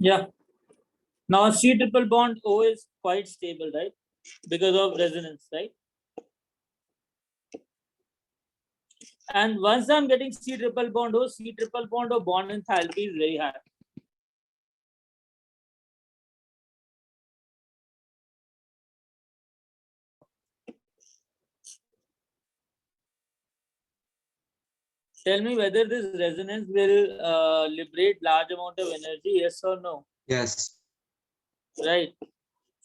Yeah. Now C triple bond O is quite stable, right? Because of resonance, right? And once I'm getting C triple bond O, C triple bond O bond enthalpy is very high. Tell me whether this resonance will liberate large amount of energy, yes or no? Yes. Right.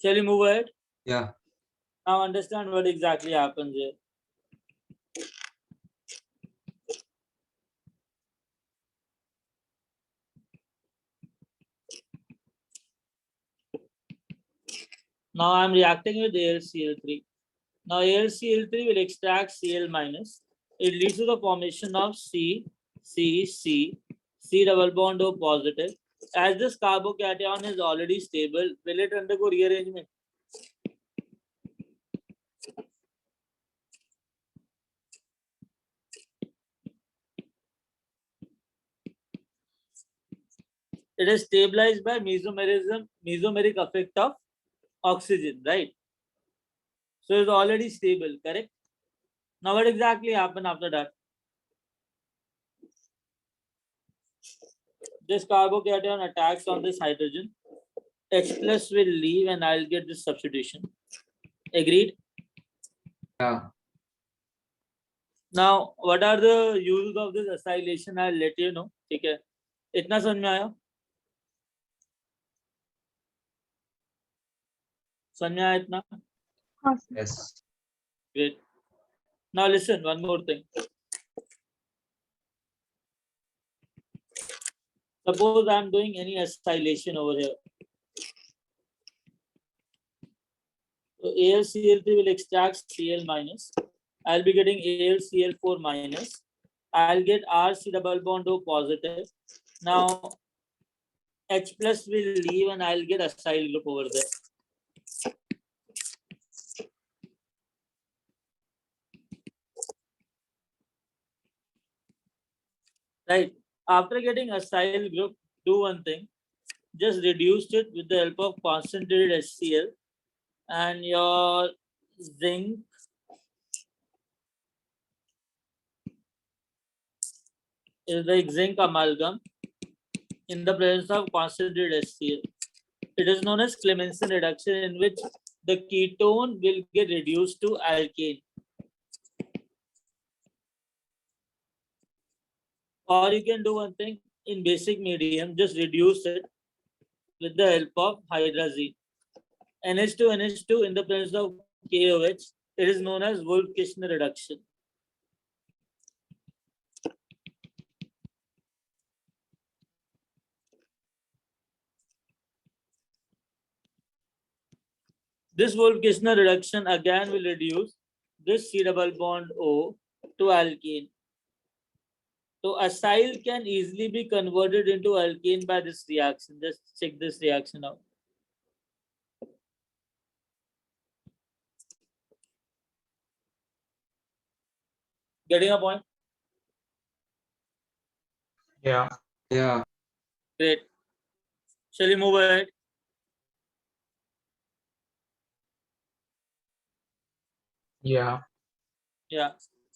Shall we move ahead? Yeah. Now understand what exactly happens here. Now I'm reacting with AlCl3. Now AlCl3 will extract Cl minus. It leads to the formation of C double bond O positive. As this carbocation is already stable, will it undergo rearrangement? It is stabilized by mesomeric effect of oxygen, right? So it's already stable, correct? Now what exactly happened after that? This carbocation attacks on this hydrogen. H plus will leave and I'll get this substitution. Agreed? Yeah. Now, what are the uses of this acylation? I'll let you know. ठीक है? इतना समझ में आया? समझ में आया इतना? Yes. Great. Now listen, one more thing. Suppose I'm doing any acylation over here. So AlCl3 will extract Cl minus. I'll be getting AlCl4 minus. I'll get RC double bond O positive. Now H plus will leave and I'll get acyl group over there. Right. After getting acyl group, do one thing. Just reduce it with the help of concentrated HCl and your zinc is like zinc amalgam in the presence of concentrated HCl. It is known as Clemmensen reduction, in which the ketone will get reduced to alkane. Or you can do one thing in basic medium, just reduce it with the help of hydrazine. NH2 in the presence of KOH, it is known as Wolff-Kishner reduction. This Wolff-Kishner reduction again will reduce this C double bond O to alkene. So acyl can easily be converted into alkane by this reaction. Just check this reaction out. Getting a point? Yeah. Yeah. Great. Shall we move ahead? Yeah. Yeah.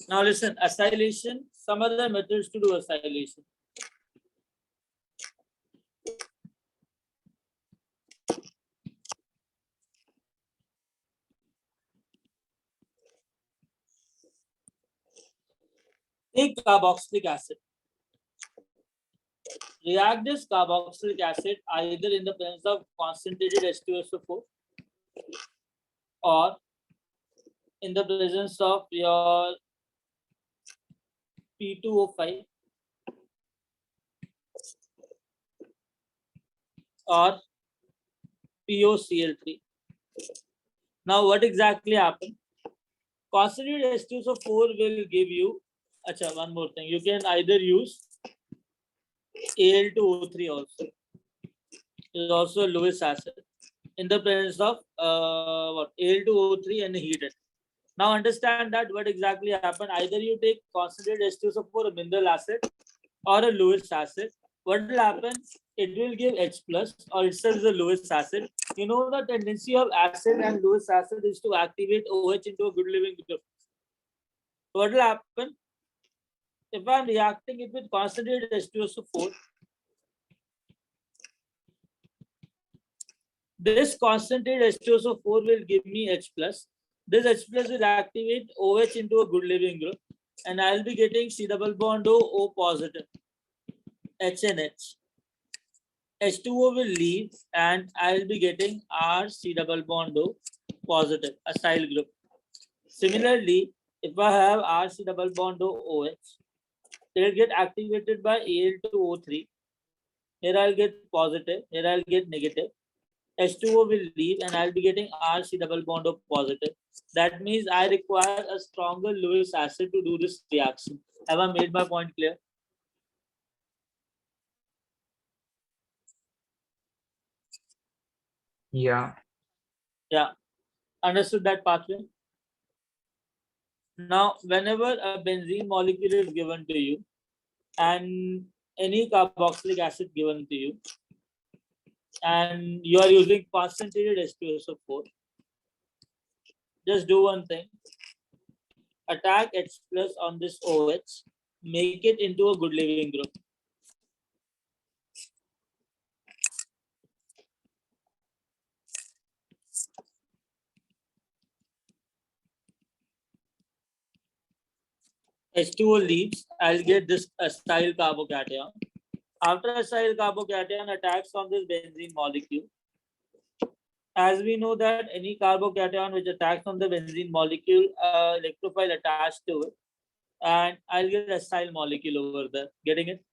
Now listen, acylation, some other methods to do acylation. Take carboxylic acid. React this carboxylic acid either in the presence of concentrated H2SO4 or in the presence of your P2O5 or POCl3. Now what exactly happened? Concentrated H2SO4 will give you, one more thing, you can either use Al2O3 also. It is also a Lewis acid in the presence of Al2O3 and heat it. Now understand that what exactly happened. Either you take concentrated H2SO4, a mineral acid, or a Lewis acid. What will happen it will give H plus, or itself is the Lewis acid. You know the tendency of acid and Lewis acid is to activate OH into a good living group. What will happen if I'm reacting it with concentrated H2SO4? This concentrated H2SO4 will give me H plus. This H plus will activate OH into a good living group, and I'll be getting C double bond O positive, H and H. H2O will leave, and I'll be getting R C double bond O positive, acyl group. Similarly, if I have R C double bond OH, they'll get activated by Al2O3. Here I'll get positive, here I'll get negative. H2O will leave, and I'll be getting R C double bond O positive. That means I require a stronger Lewis acid to do this reaction. Have I made my point clear? Yeah. Yeah. Understood that pathway? Now, whenever a benzene molecule is given to you and any carboxylic acid given to you, and you are using concentrated H2SO4, just do one thing. Attack H plus on this OH, make it into a good living group. H2O leaves, I'll get this acyl carbocation. After acyl carbocation attacks on this benzene molecule, as we know that any carbocation which attacks on the benzene molecule, electrophile attached to it, and I'll get acyl molecule over there. Getting it?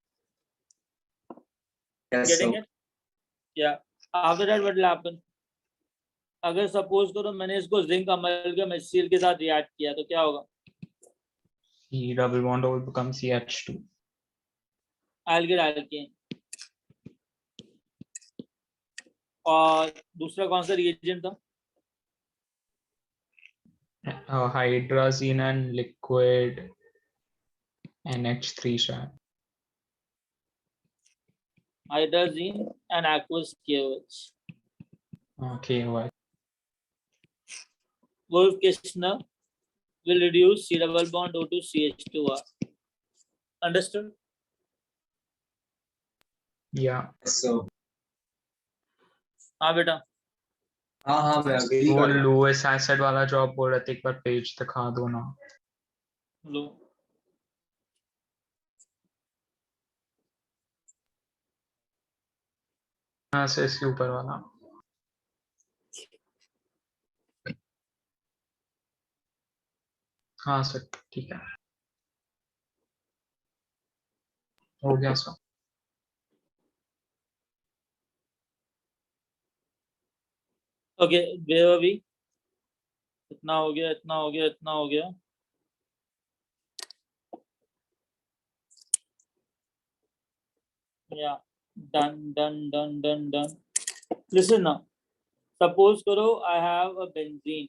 Yes, Getting sir. it? Yeah. After that, what will happen? अगर suppose करो मैंने इसको zinc amalgam HCl के साथ react किया तो क्या होगा? C double bond O will become CH2. I'll get alkane. और दूसरा कौन सा रिएजेंट था? Hydrazine and liquid NH3 शायद. Hydrazine and aqueous KOH. KOH. Wolff-Kishner will reduce C double bond O to CH2R. Understood? Yeah. So, हाँ बेटा. हाँ मैं अभी वो लुइस एसिड वाला जो आप बोल रहे थे एक बार पेज दिखा दो ना. लो. हाँ से इसके ऊपर वाला. हाँ सर ठीक है. हो गया sir. Okay, where are we? इतना हो गया, इतना हो गया, इतना हो गया. Yeah, done. Listen now. Suppose करो I have a benzene.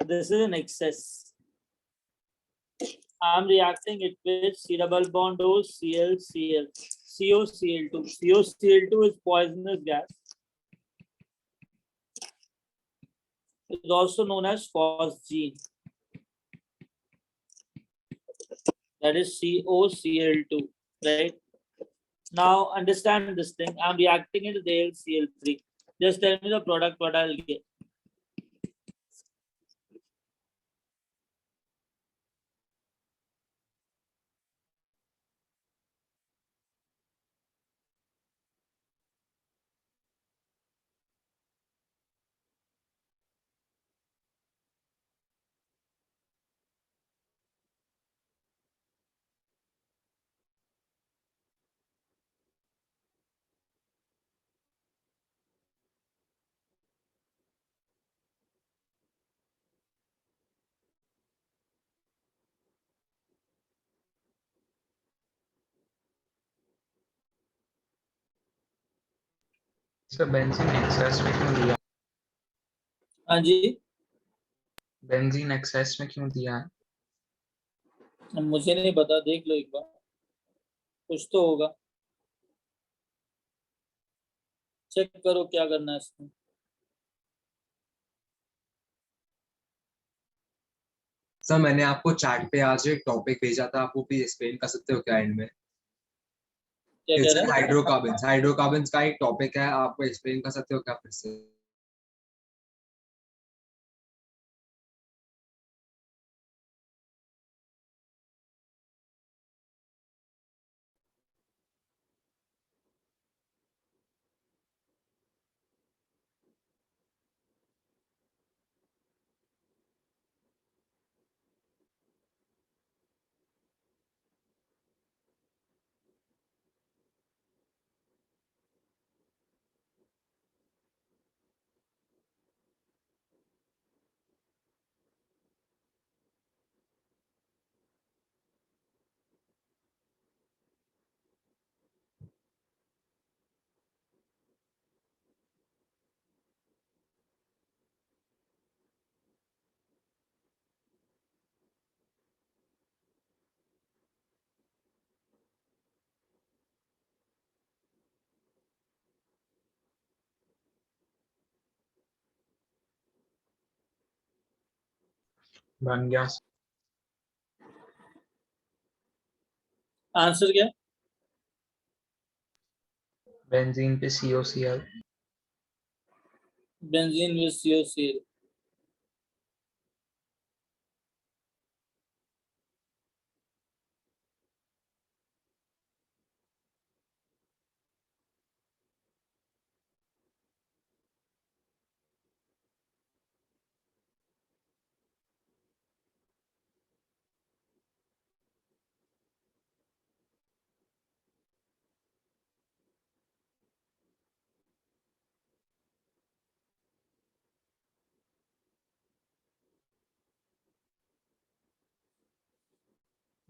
This is an excess. I'm reacting it with C double bond O ClCl, CoCl2. CoCl2 is poisonous gas. It's also known as phosgene. That is CoCl2, right? Now understand this thing. I'm reacting it with AlCl3. Just tell me the product what I'll get. Sir benzene excess में क्यों दिया? हाँ जी. Benzene excess में क्यों दिया है? मुझे नहीं पता, देख लो एक बार, कुछ तो होगा, चेक करो क्या करना है इसमें। सर मैंने आपको चैट पे आज एक टॉपिक भेजा था, आप वो भी एक्सप्लेन कर सकते हो क्या एंड में? क्या कह इट्स रहे हैं? हाइड्रोकार्बन्स का एक टॉपिक है, आप एक्सप्लेन कर सकते हो क्या फिर से? बन गया। आंसर क्या? बेंजीन पे COCl। Benzene with COCl।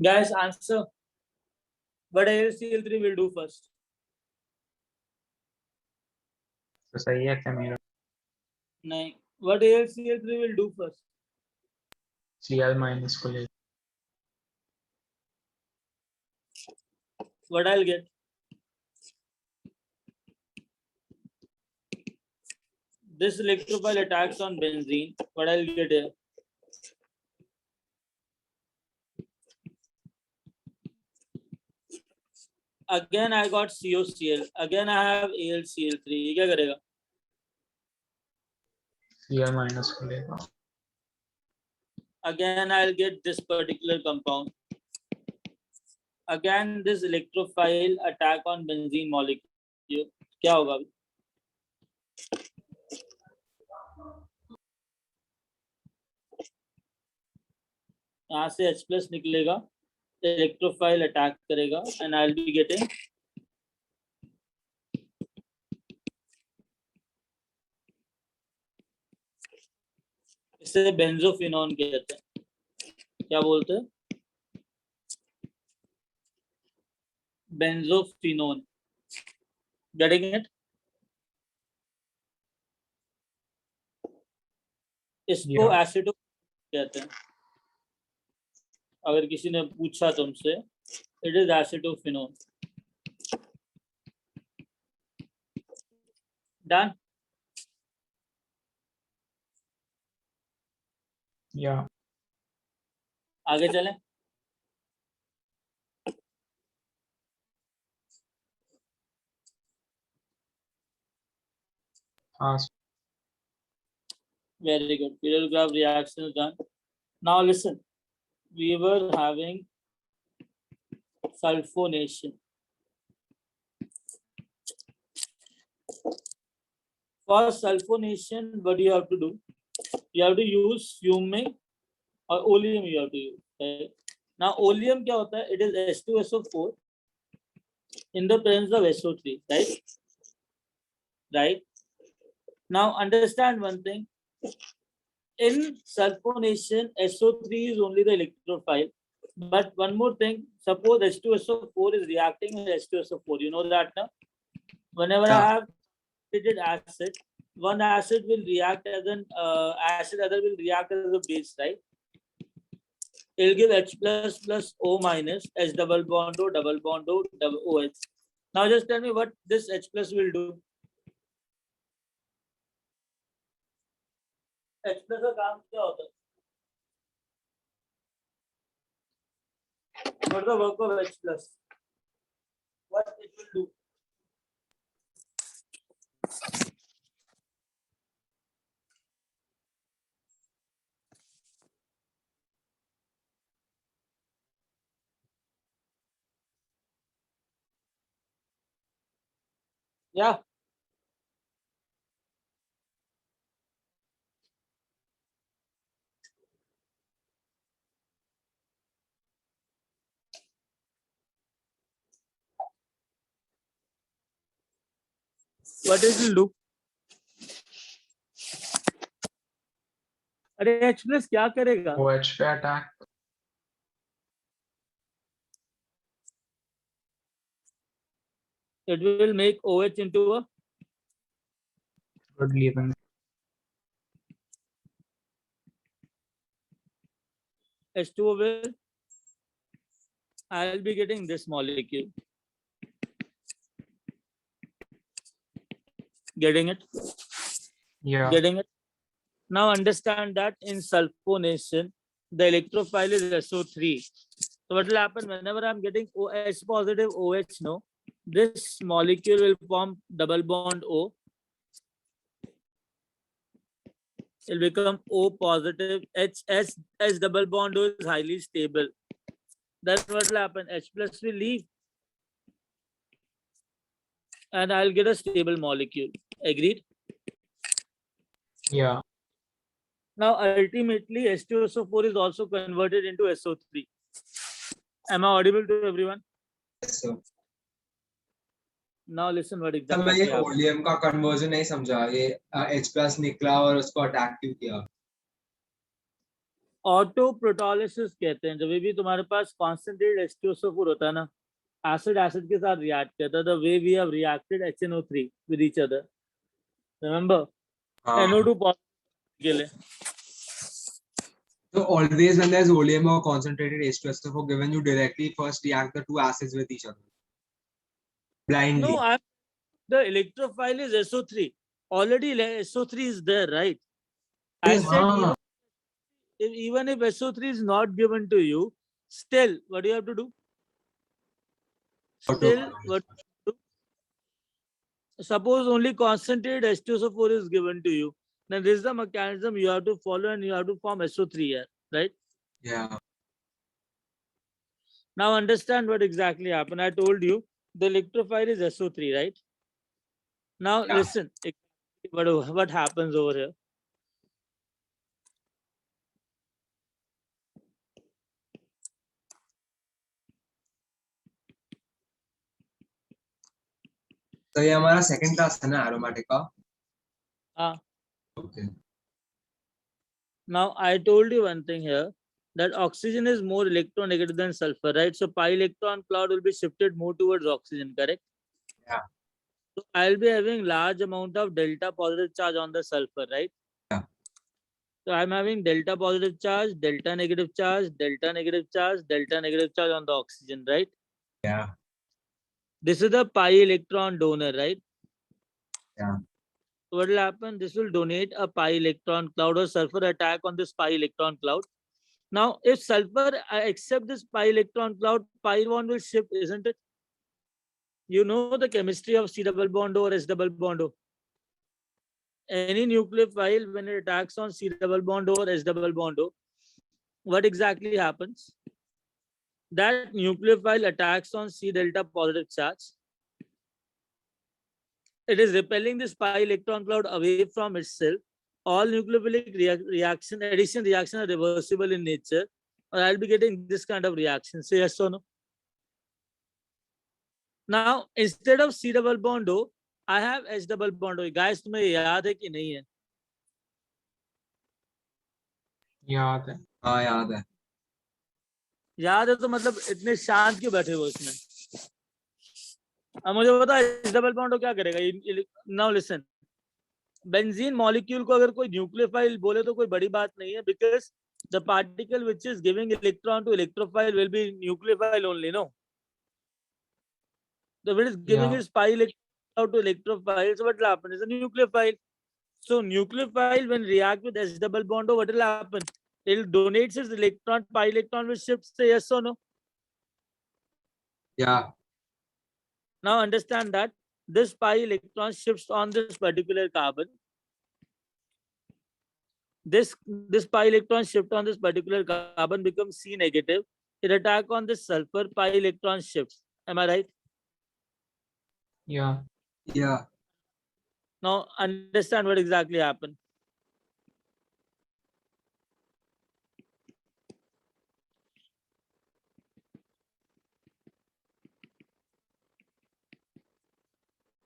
Guys, answer. What AlCl3 will do first? तो सही है क्या मेरा? नहीं, what AlCl3 will do first? Cl- को ले। What I'll get? This electrophile attacks on benzene. What I'll get here? Again I got COCl. Again I have AlCl3. ये क्या करेगा? Cl- को लेगा। Again I'll get this particular compound. Again this electrophile attack on benzene molecule. क्या होगा अभी? यहाँ से H+ निकलेगा, इलेक्ट्रोफाइल अटैक करेगा and I will be getting इसे बेंजोफिनोन कहते हैं। क्या बोलते हैं? बेंजोफिनोन। Getting it? इसको Yeah. एसिडो कहते हैं। अगर किसी ने पूछा तुमसे, इट इज एसिडोफिनोन। डन? Yeah. आगे चलें। हाँ। Very good. Periodic graph reaction is done. Now listen, we were having sulfonation. For sulfonation, what you have to do? You have to use fuming or oleum you have to use. Okay? Now oleum क्या होता है? It is H2SO4 in the presence of SO3, right? Right. Now understand one thing. In sulfonation, SO3 is only the electrophile. But one more thing, suppose H2SO4 is reacting with H2SO4. You know that now? Whenever I have treated acid, one acid will react as an acid, other will react as a base, right? It'll give H plus O minus H double bond O double bond O double OH. Now just tell me what this H plus will do. H plus का काम क्या होता है? What is the work of H plus? What it will do? Yeah. What it will do? अरे H plus क्या करेगा? OH पे attack. It will make OH into a Good leaving. H2O will. I'll be getting this molecule. Getting it? Yeah. Getting it? Now understand that in sulfonation, the electrophile is SO3. So what will happen whenever I'm getting OH positive OH, no, this molecule will form double bond O. It will become O positive. H double bond O is highly stable. Then what will happen? H plus will leave. And I'll get a stable molecule. Agreed? Yeah. Now, ultimately, H2SO4 is also converted into SO3. Am I audible to everyone? Yes, sir. Now, listen what तो exactly मैं ये happened. Volume का conversion नहीं समझा, ये H plus निकला और उसको अटैक क्यों किया? ऑटो प्रोटोलिसिस कहते हैं, जब भी तुम्हारे पास कॉन्सेंट्रेटेड H2SO4 होता है ना, एसिड एसिड के साथ रिएक्ट करता है, the way we have reacted HNO3 with each other. Remember? NO2 के लिए. So always when there's oleum or concentrated H2SO4 given, you directly first react the two acids with each other blindly. No, the electrophile is SO3. Already SO3 is there, right? I said even if SO3 is not given to you, still what do you have to do? Still what do? Suppose only concentrated H2SO4 is given to you, then this is the mechanism you have to follow and you have to form SO3 here, right? Yeah. Now understand what exactly happened. I told you the electrophile is SO3, right? Now Yeah. listen, what happens over here. तो ये हमारा second class है ना aromatic का? हाँ. Okay. Now I told you one thing here, that oxygen is more electronegative than sulfur, right? So pi electron cloud will be shifted more towards oxygen, correct? Yeah. So I'll be having large amount of delta positive charge on the sulfur, right? Yeah. So I'm having delta positive charge, delta negative charge, delta negative charge, delta negative charge on the oxygen, right? Yeah. This is the pi electron donor, right? Yeah. So what will happen? This will donate a pi electron cloud or sulfur attack on this pi electron cloud. Now, if sulfur accept this pi electron cloud, pi bond will shift, isn't it? You know the chemistry of C double bond O or S double bond O. Any nucleophile, when it attacks on C double bond O or S double bond O, what exactly happens? That nucleophile attacks on C delta positive charge. It is repelling this pi electron cloud away from itself. All nucleophilic addition reactions are reversible in nature, or I'll be getting this kind of reaction. Say yes or no. Now, instead of C double bond O, I have H double bond O. Guys, तुम्हें याद है कि नहीं है? याद है. हाँ याद है. याद है तो मतलब इतने शांत क्यों बैठे हो इसमें? अब मुझे पता है H double bond O क्या करेगा. Now listen. बेंजीन मॉलिक्यूल को अगर कोई न्यूक्लियोफाइल बोले तो कोई बड़ी बात नहीं है, because the particle which is giving electron to electrophile will be nucleophile only, no? So if it is giving Yeah. its pi electron to electrophile, so what will happen? It's a nucleophile. So nucleophile when react with S double bond, what will happen? It will donate its electron, pi electron will shift, say yes or no? Yeah. Now understand that this pi electron shifts on this particular carbon. This pi electron shift on this particular carbon becomes C negative. It attack on this sulfur, pi electron shifts. Am I right? Yeah. Yeah. Now understand what exactly happened.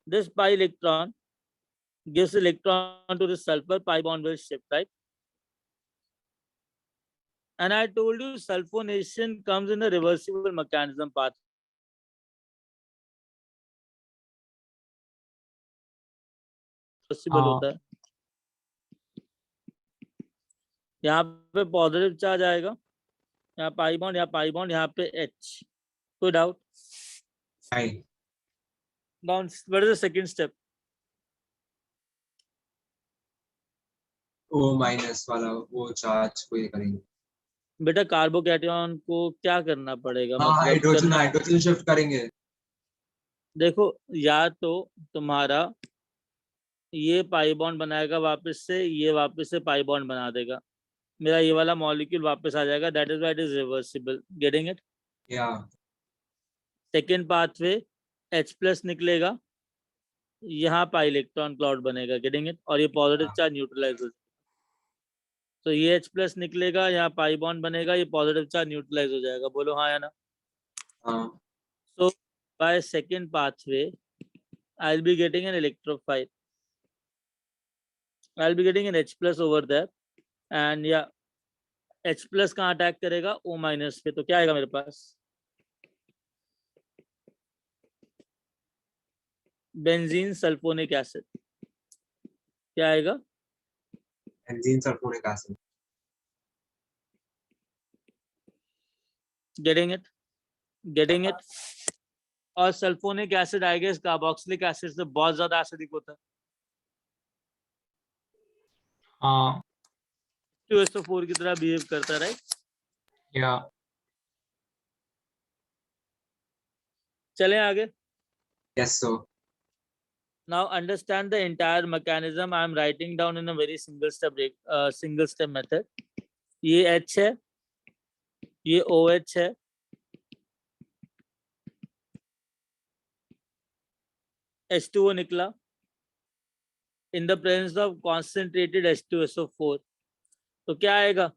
This pi electron gives electron to the sulfur, pi bond will shift, right? And I told you sulfonation comes in a reversible mechanism path. Reversible होता है. यहाँ पे positive charge आएगा, यहाँ pi bond, यहाँ पे H. कोई doubt? Right. Now, what is the second step? O minus वाला वो चार्ज को ये करेंगे. बेटा कार्बोकैटायन को क्या करना पड़ेगा? हाँ, हाइड्रोजन शिफ्ट करेंगे. देखो या तो तुम्हारा ये पाई बॉन्ड बनाएगा वापस से, ये वापस से पाई बॉन्ड बना देगा, मेरा ये वाला मॉलिक्यूल वापस आ जाएगा. That is why it is reversible. Getting it? या. सेकेंड पाथवे H प्लस निकलेगा, यहाँ पाई इलेक्ट्रॉन क्लाउड बनेगा. Getting it? और ये पॉजिटिव चार्ज न्यूट्रलाइज हो जाएगा. तो ये H प्लस निकलेगा, यहाँ पाई बॉन्ड बनेगा, ये पॉजिटिव चार्ज न्यूट्रलाइज हो जाएगा. बोलो हाँ या ना? हाँ. So by second pathway, I'll be getting an electrophile. I'll be getting an H plus over there, and yeah, H plus कहाँ अटैक करेगा? O minus पे. तो क्या आएगा मेरे पास? Benzene sulphonic acid. क्या आएगा? Benzene sulphonic acid. Getting it? Getting it? और सल्फोनिक एसिड आएगा इस कार्बोक्सिलिक एसिड से बहुत ज्यादा एसिडिक होता है. हाँ. 2:4 की तरह बिहेव करता है, राइट? Yeah. चलें आगे. Yes, sir. Now understand the entire mechanism. I am writing down in a very single step method. ये H है, ये OH है, H2O निकला in the presence of concentrated H2SO4. तो क्या आएगा?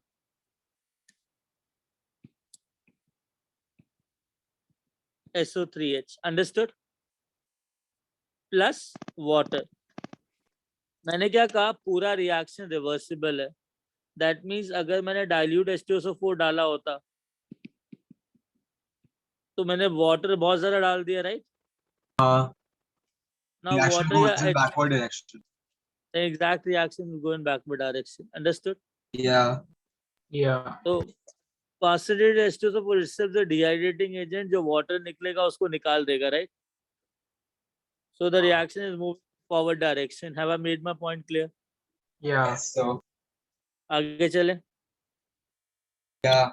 SO3H. Understood? Plus water. मैंने क्या कहा? पूरा रिएक्शन रिवर्सिबल है. दैट मीन्स अगर मैंने डाइल्यूट H2SO4 डाला होता तो मैंने वाटर बहुत ज्यादा डाल दिया, right? Now Reaction water goes in या backward direction. the exact reaction will go in backward direction. Understood? Yeah. Yeah. तो concentrated H2SO4 itself the dehydrating agent, जो water निकलेगा उसको निकाल देगा, right? So the reaction is moving forward direction. Have I made my point clear? Yeah. Yes, sir. आगे चले. Yeah.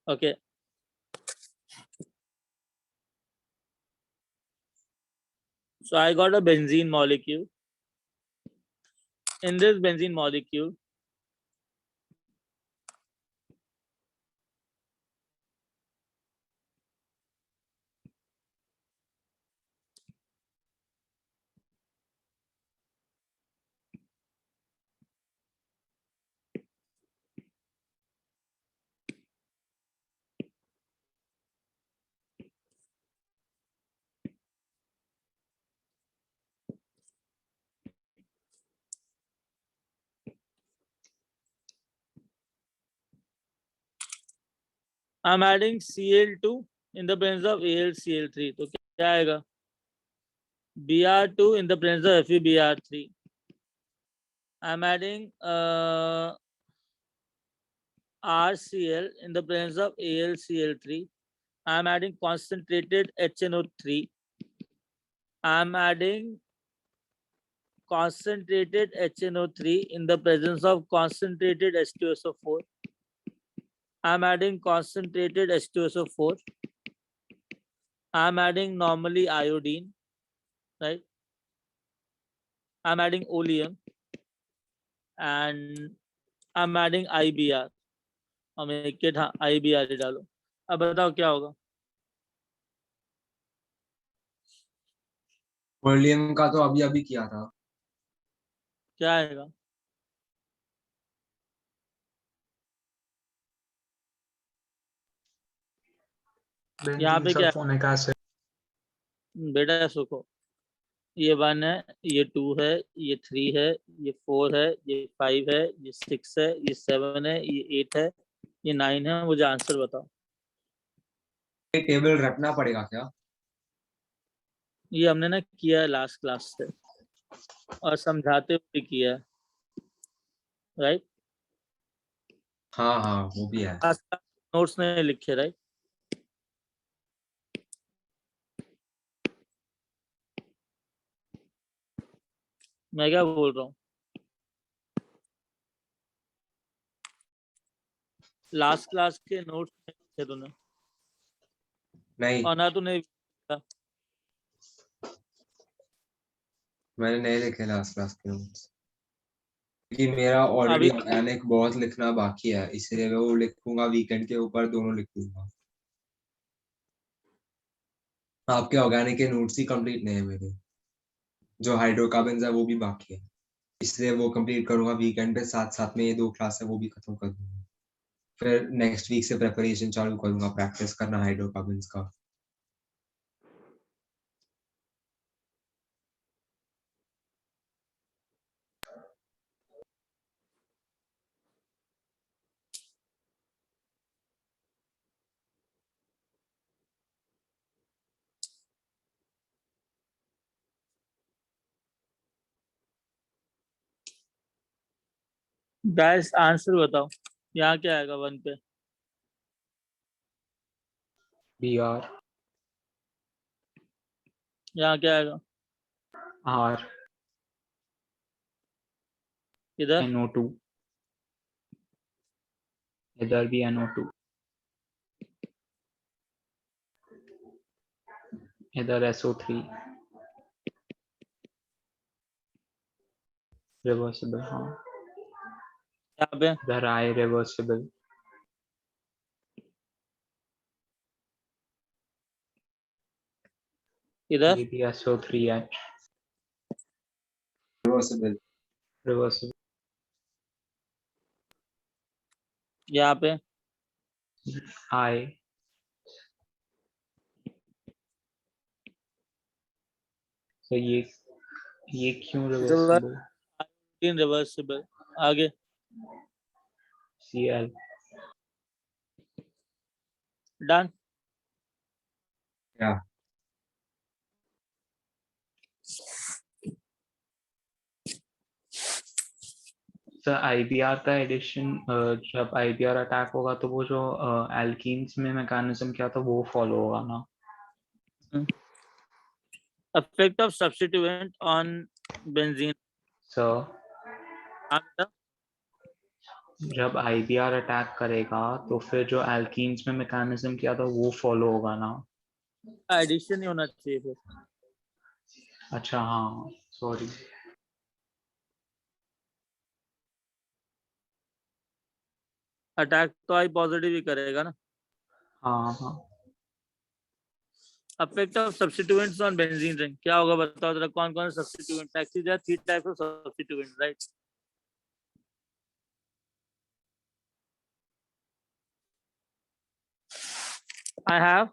Okay. So I got a benzene molecule. In this benzene molecule, I'm adding Cl2 in the presence of AlCl3. तो क्या आएगा? Br2 in the presence of FeBr3. I'm adding RCl in the presence of AlCl3. I'm adding concentrated HNO3. I'm adding concentrated HNO3 in the presence of concentrated H2SO4. I'm adding concentrated H2SO4. I'm adding normally iodine, right? I'm adding oleum and I'm adding IBR. और make it हाँ IBR ही डालो. अब बताओ क्या होगा? Volume का तो अभी अभी किया था. क्या आएगा? यहाँ Benzene पे क्या sulfonic acid. बेटा सुखो, ये 1 है, ये 2 है, ये 3 है, ये 4 है, ये 5 है, ये 6 है, ये 7 है, ये 8 है, ये 9 है. मुझे आंसर बताओ. ये टेबल रखना पड़ेगा क्या? ये हमने ना किया है लास्ट क्लास से और समझाते हुए किया है, राइट? हाँ हाँ वो भी है. नोट्स में लिखे, राइट? मैं क्या बोल रहा हूँ? लास्ट क्लास के नोट्स में लिखे तूने नहीं और ना तूने मैंने नहीं लिखे लास्ट क्लास के नोट्स, क्योंकि मेरा अभी ऑलरेडी ऑर्गेनिक बहुत लिखना बाकी है, इसलिए मैं वो लिखूंगा वीकेंड के ऊपर, दोनों लिख दूंगा. आपके ऑर्गेनिक के नोट्स ही कंप्लीट नहीं है मेरे, जो हाइड्रोकार्बन्स है वो भी बाकी है, इसलिए वो कंप्लीट करूंगा वीकेंड पे. साथ साथ में ये 2 क्लास है वो भी खत्म कर दूंगा, फिर नेक्स्ट वीक से प्रिपरेशन चालू करूंगा, प्रैक्टिस करना हाइड्रोकार्बन्स का. गाइस आंसर बताओ. यहाँ क्या आएगा 1 पे? Br. यहाँ क्या आएगा? R. इधर NO2. इधर भी NO2. इधर SO3. रिवर्सिबल. हाँ. यहाँ पे इधर I रिवर्सिबल. इधर ये भी SO3H. रिवर्सिबल. रिवर्सिबल. यहाँ पे I. तो ये क्यों रिवर्सिबल? रिवर्सिबल. आगे Cl. डन. क्या? सर IBR का एडिशन, जब IBR अटैक होगा तो वो जो एल्कीन्स में मैकेनिज्म क्या था वो फॉलो होगा ना? effect of substituent on benzene. Sir हाँ, जब IBR अटैक करेगा तो फिर जो एल्कीन्स में मैकेनिज्म क्या था वो फॉलो होगा ना? एडिशन ही होना चाहिए फिर. अच्छा हाँ सॉरी. अटैक तो आई पॉजिटिव ही करेगा ना. हाँ हाँ. effect of substituents on benzene ring क्या होगा बताओ जरा. कौन कौन substituent? actually there are 3 types of substituents, right? I have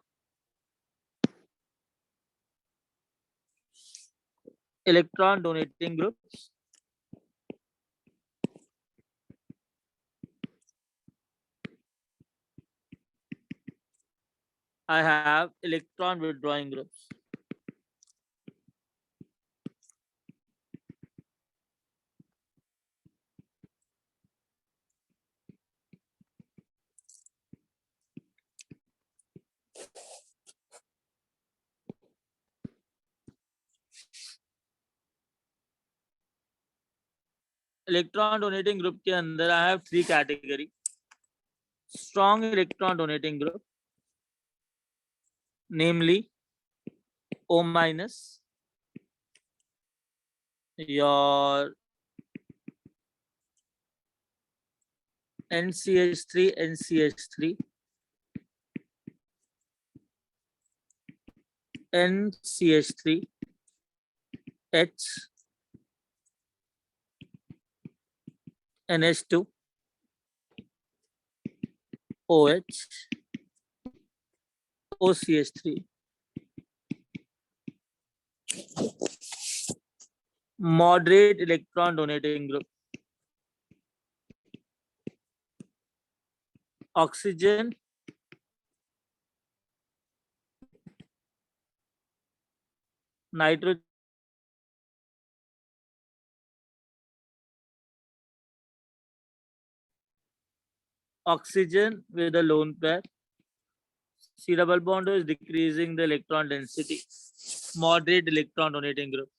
electron donating groups, I have electron withdrawing groups. Electron donating group के अंदर I have 3 category. Strong electron donating group, namely O minus, your NCH3, NCH3, NCH3, H, NH2, OH, OCH3. Moderate electron donating group. Oxygen, nitrogen, oxygen with a lone pair. C double bond is decreasing the electron density. Moderate electron donating group.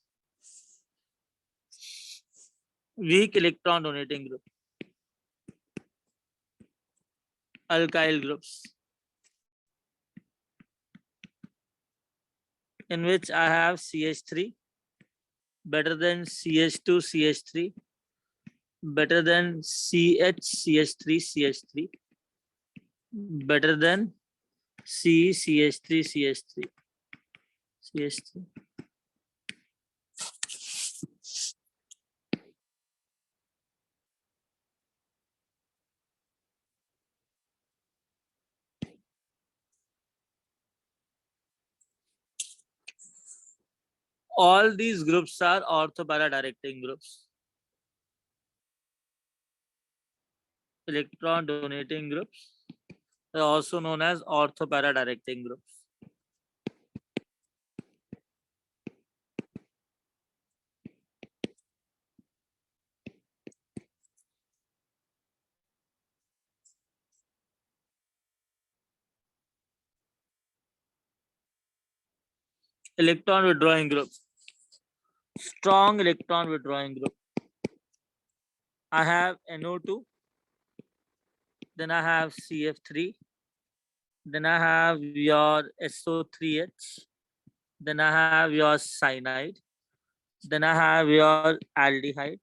Weak electron donating group. Alkyl groups, in which I have CH3 better than CH2, CH3, better than CH, CH3, CH3, better than C, CH3, CH3, CH3. All these groups are orthopara directing groups. Electron donating groups are also known as orthopara directing groups. Electron withdrawing group. Strong electron withdrawing group. I have NO2, then I have CF3, then I have your SO3H, then I have your cyanide, then I have your aldehyde,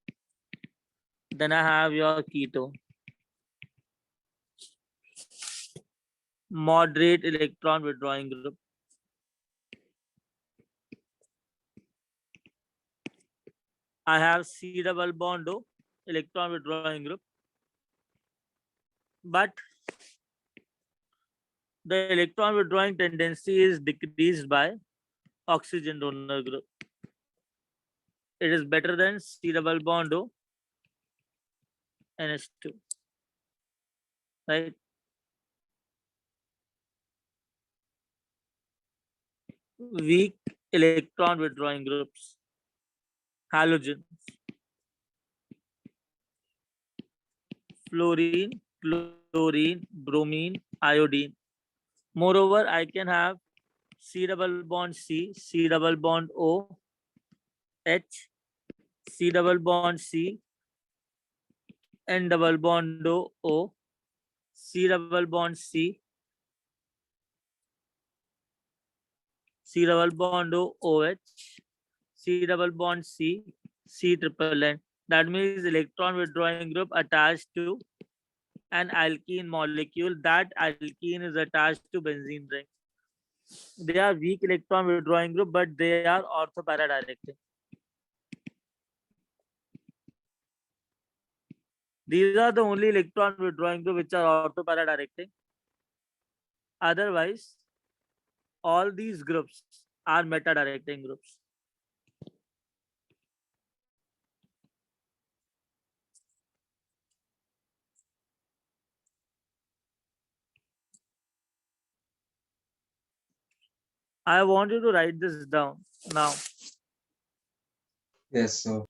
then I have your ketone. Moderate electron withdrawing group. I have C double bond O, electron withdrawing group, but the electron withdrawing tendency is decreased by oxygen donor group. It is better than C double bond O, NH2, right? Weak electron withdrawing groups. Halogens, fluorine, chlorine, bromine, iodine. Moreover, I can have C double bond C, C double bond O, H, C double bond C, N double bond O, O, C double bond C, C double bond O, OH, C double bond C, C triple N. That means electron withdrawing group attached to an alkene molecule. That alkene is attached to benzene ring. They are weak electron withdrawing group, but they are orthopara directing. These are the only electron withdrawing group which are orthopara directing. Otherwise, all these groups are meta directing groups. I want you to write this down now. Yes, so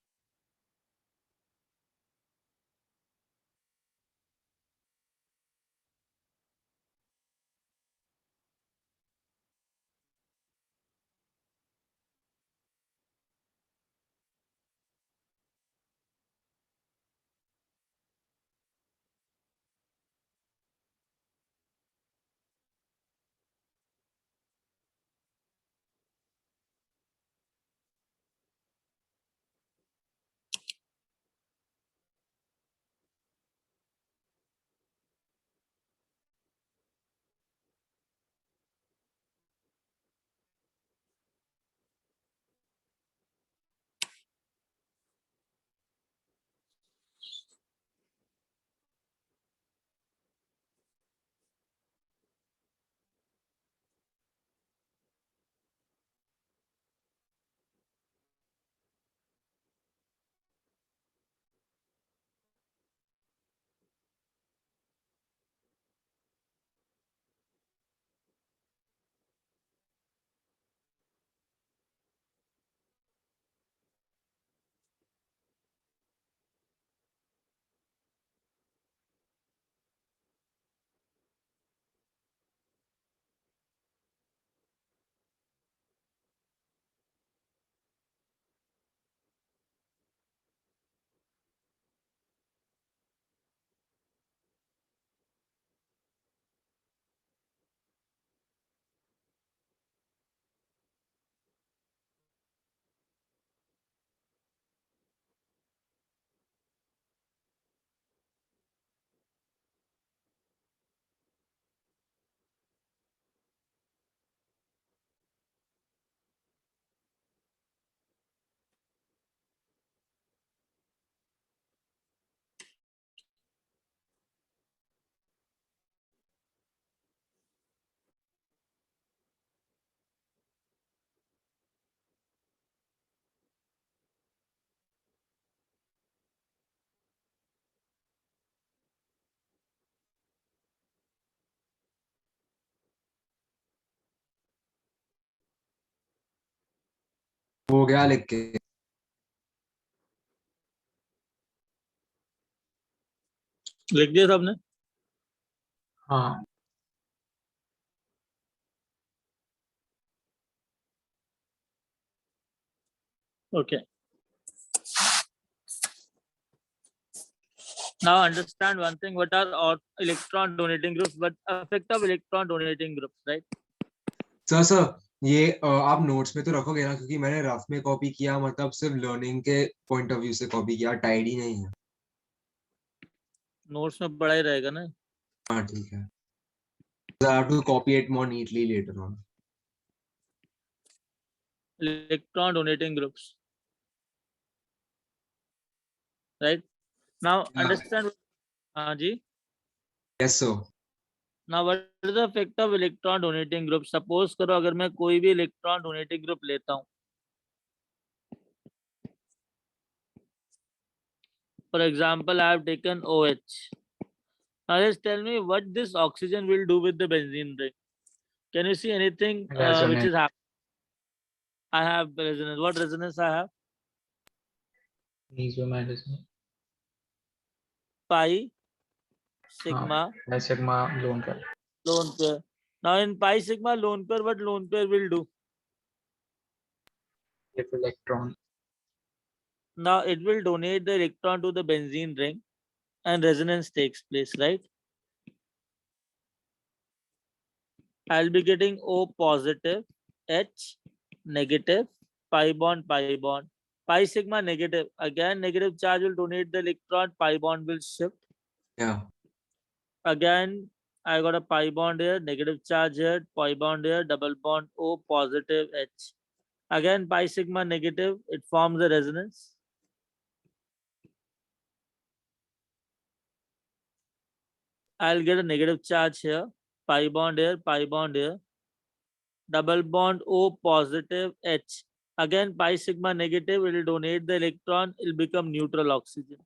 हो गया लिख के। लिख दिया सबने? हाँ Okay. Now understand one thing. What are electron donating groups? But effect of electron donating groups, right? Sir ये आप नोट्स में तो रखोगे ना, क्योंकि मैंने रफ में कॉपी किया, मतलब सिर्फ लर्निंग के पॉइंट ऑफ व्यू से कॉपी किया, टाइडी नहीं है। नोट्स में पढ़ा ही रहेगा ना। हाँ ठीक है। I have to copy it more neatly later on. Electron donating groups, right? Now Yeah. understand. Ji. Yes sir. Now what is the effect of electron donating group? Suppose करो अगर मैं कोई भी electron donating group लेता हूँ. For example, I have taken OH. Now just tell me what this oxygen will do with the benzene ring. Can you see anything which Resonate. is happening? I have resonance. What resonance I have? Isomerism. Pi sigma pi sigma lone pair. lone pair. Now in pi sigma lone pair, what lone pair will do? If electron. Now it will donate the electron to the benzene ring and resonance takes place, right? I'll be getting O positive, H negative, pi bond, pi bond. Pi sigma negative. Again, negative charge will donate the electron, pi bond will shift. Yeah. Again, I got a pi bond here, negative charge here, pi bond here, double bond O positive H. Again, pi sigma negative, it forms a resonance. I'll get a negative charge here, pi bond here, pi bond here, double bond O positive H. Again, pi sigma negative, it will donate the electron, it will become neutral oxygen.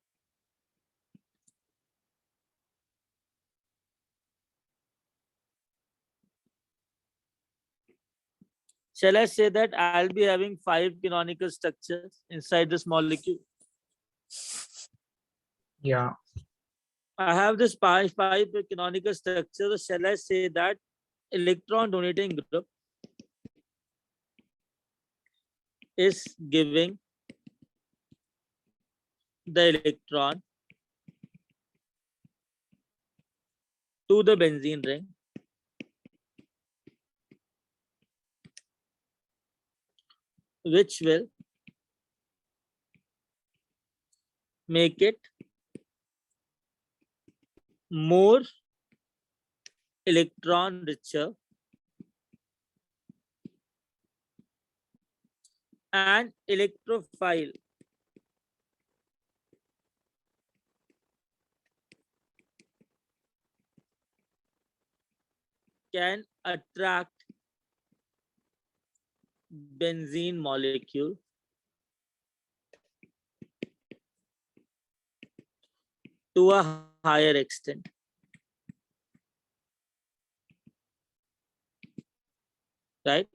Shall I say that I'll be having 5 canonical structures inside this molecule? Yeah. I have this five canonical structures. Shall I say that electron donating group is giving the electron to the benzene ring, which will make it more electron richer and electrophile. Can attract benzene molecule to a higher extent. Right?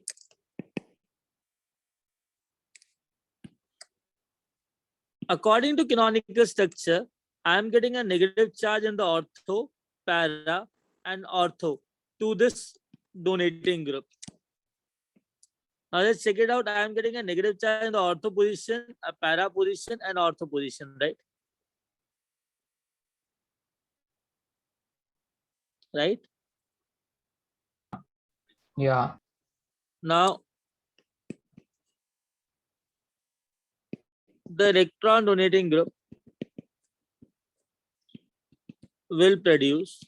According to canonical structure, I am getting a negative charge in the ortho, para, and ortho to this donating group. Now let's check it out. I am getting a negative charge in the ortho position, a para position, and ortho position, right? Right? Yeah. Now, the electron donating group will produce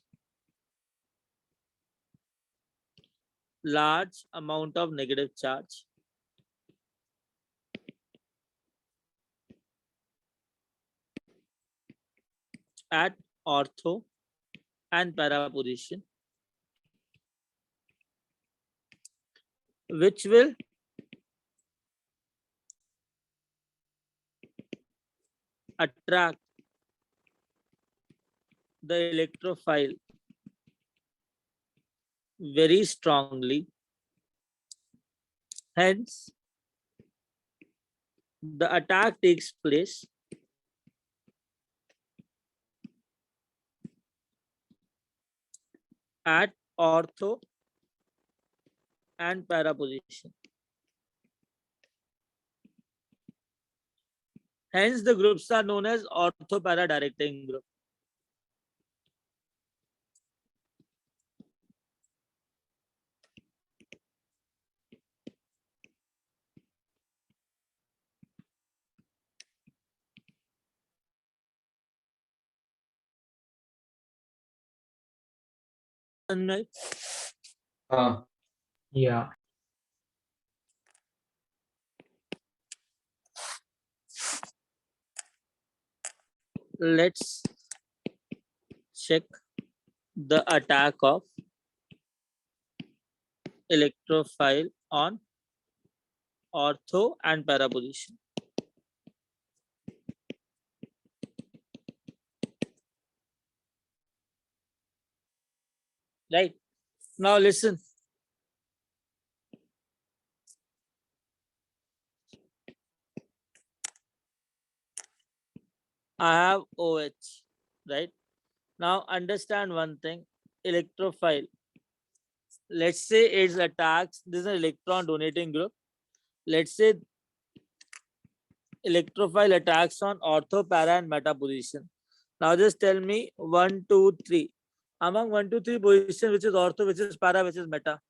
large amount of negative charge at ortho and para position, which will attract the electrophile very strongly. Hence, the attack takes place at ortho and para position. Hence, the groups are known as ortho-para directing group. Anil, हाँ Yeah. let's check the attack of electrophile on ortho and para position. Right. Now listen. I have OH, right? Now understand one thing. Electrophile. Let's say it attacks. This is an electron donating group. Let's say electrophile attacks on ortho, para, and meta position. Now just tell me 1, 2, 3. Among 1, 2, 3 position, which is ortho, which is para, which is meta?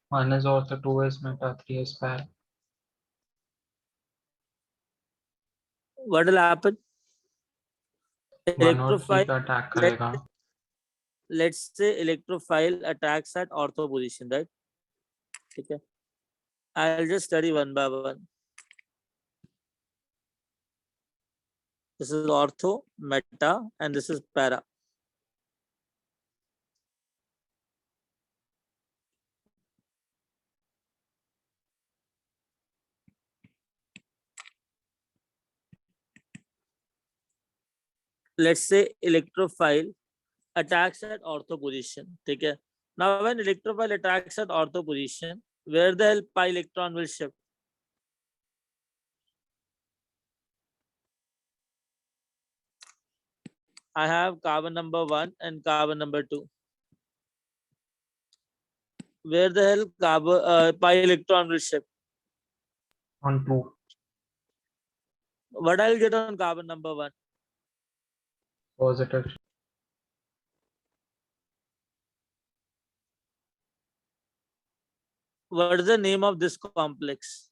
One is ortho, 2 is meta, 3 is para. What will happen? 1 और 3 Electrophile. पे attack Let's, करेगा. let's say electrophile attacks at ortho position, right? Okay. I'll just study one by one. This is ortho, meta, and this is para. Let's say electrophile attacks at ortho position. Okay. Now, when electrophile attacks at ortho position, where the hell pi electron will shift? I have carbon number 1 and carbon number 2. Where the hell carbon pi electron will shift? On 2. What I'll get on carbon number 1? Positive. What is the name of this complex?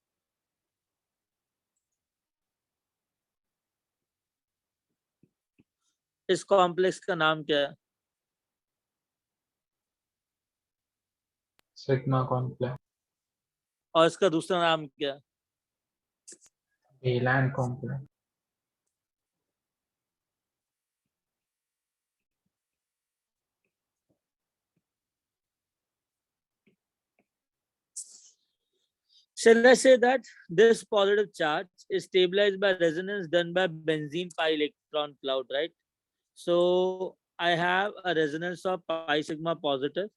इस complex का नाम क्या है? Sigma complex. और इसका दूसरा नाम क्या है? Valence complex. Shall I say that this positive charge is stabilized by resonance done by benzene pi electron cloud, right? So I have a resonance of pi sigma positive.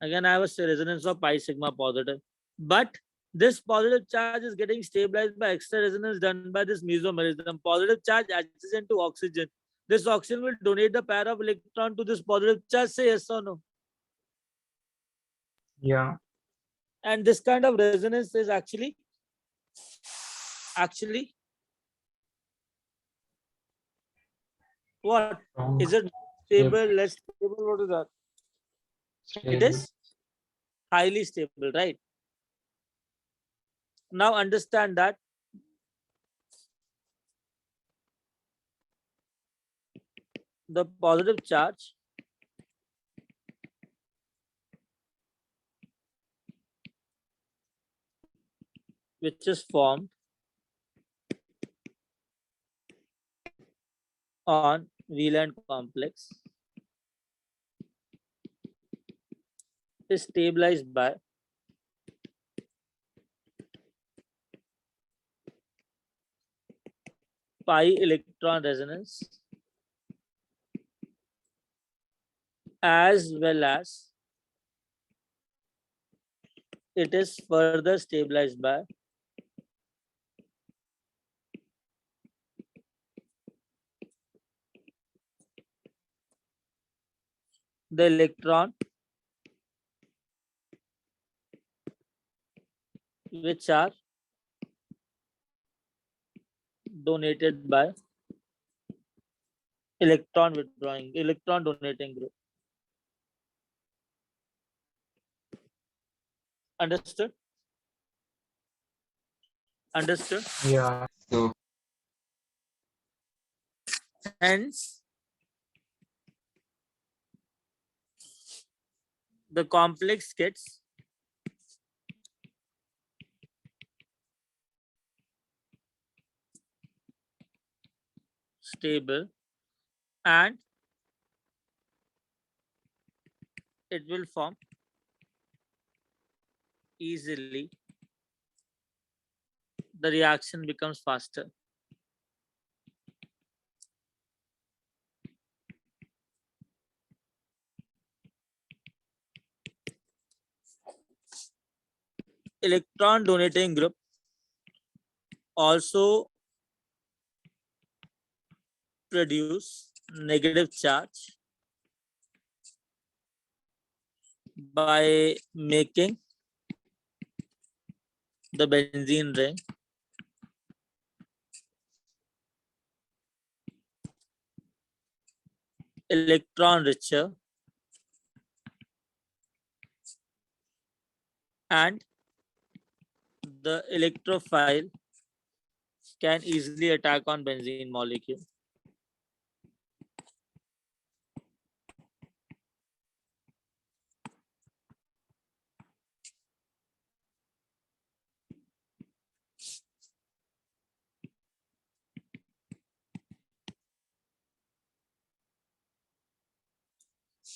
Again, I have a resonance of pi sigma positive. But this positive charge is getting stabilized by extra resonance done by this mesomerism. Positive charge adjacent to oxygen. This oxygen will donate the pair of electron to this positive charge. Say yes or no. Yeah. And this kind of resonance is actually what? Strong. Is it stable, less stable? What is that? It Stable. is highly stable, right? Now understand that the positive charge which is formed on Wieland complex is stabilized by pi electron resonance as well as it is further stabilized by the electron which are donated by electron donating group. Understood? Understood? Yeah. So Hence, the complex gets stable and it will form easily. The reaction becomes faster. Electron donating group also produce negative charge by making the benzene ring electron richer and the electrophile can easily attack on benzene molecule.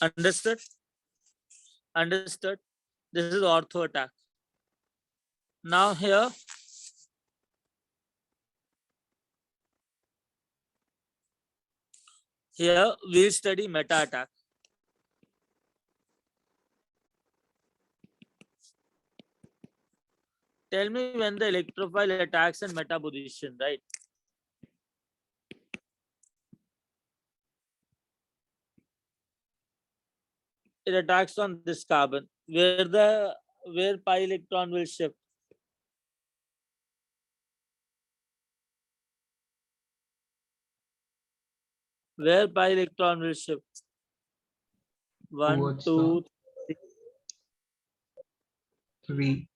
Understood? Understood? This is ortho attack. Now here we'll study meta attack. Tell me when the electrophile attacks in meta position, right? It attacks on this carbon where pi electron will shift. Where pi electron will shift. 1, Towards 2, 3.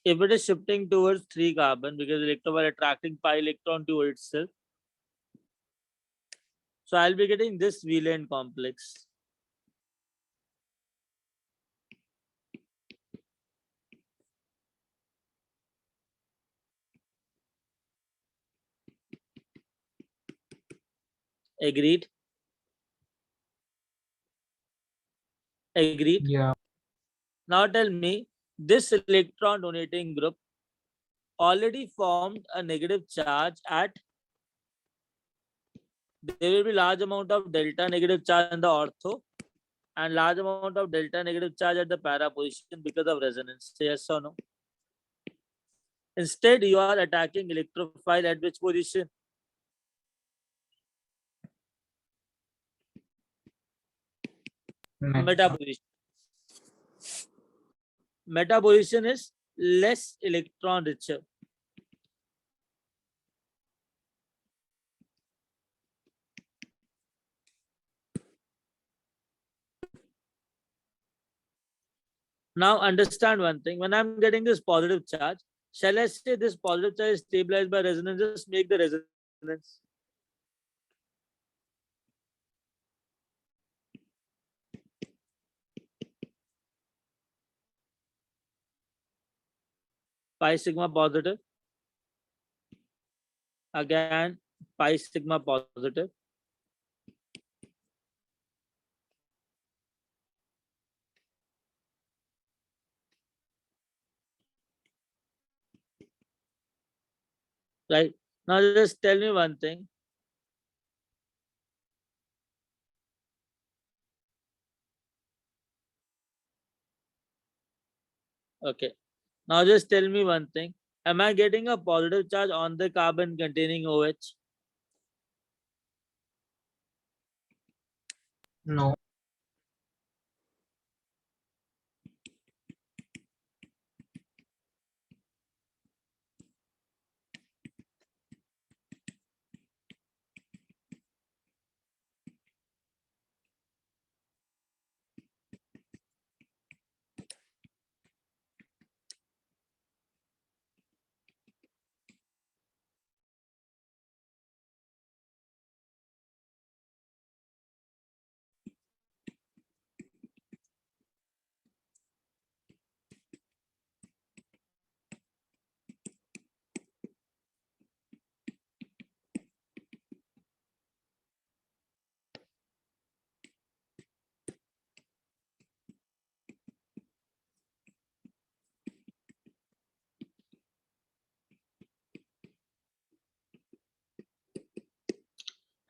if it is shifting towards 3 carbon because electrophile attracting pi electron towards itself, so I'll be getting this valent complex. Agreed? Agreed? Yeah. Now tell me, this electron donating group already formed a negative charge at, there will be large amount of delta negative charge in the ortho and large amount of delta negative charge at the para position because of resonance. Say yes or no? Instead, you are attacking electrophile at which position? Meta position. Meta position is less electron richer. Now understand one thing. When I'm getting this positive charge, shall I say this positive charge is stabilized by resonance? Just make the resonance. Pi sigma positive. Again, pi sigma positive. Right. Now just tell me one thing. Okay. Now just tell me one thing. Am I getting a positive charge on the carbon containing OH? No.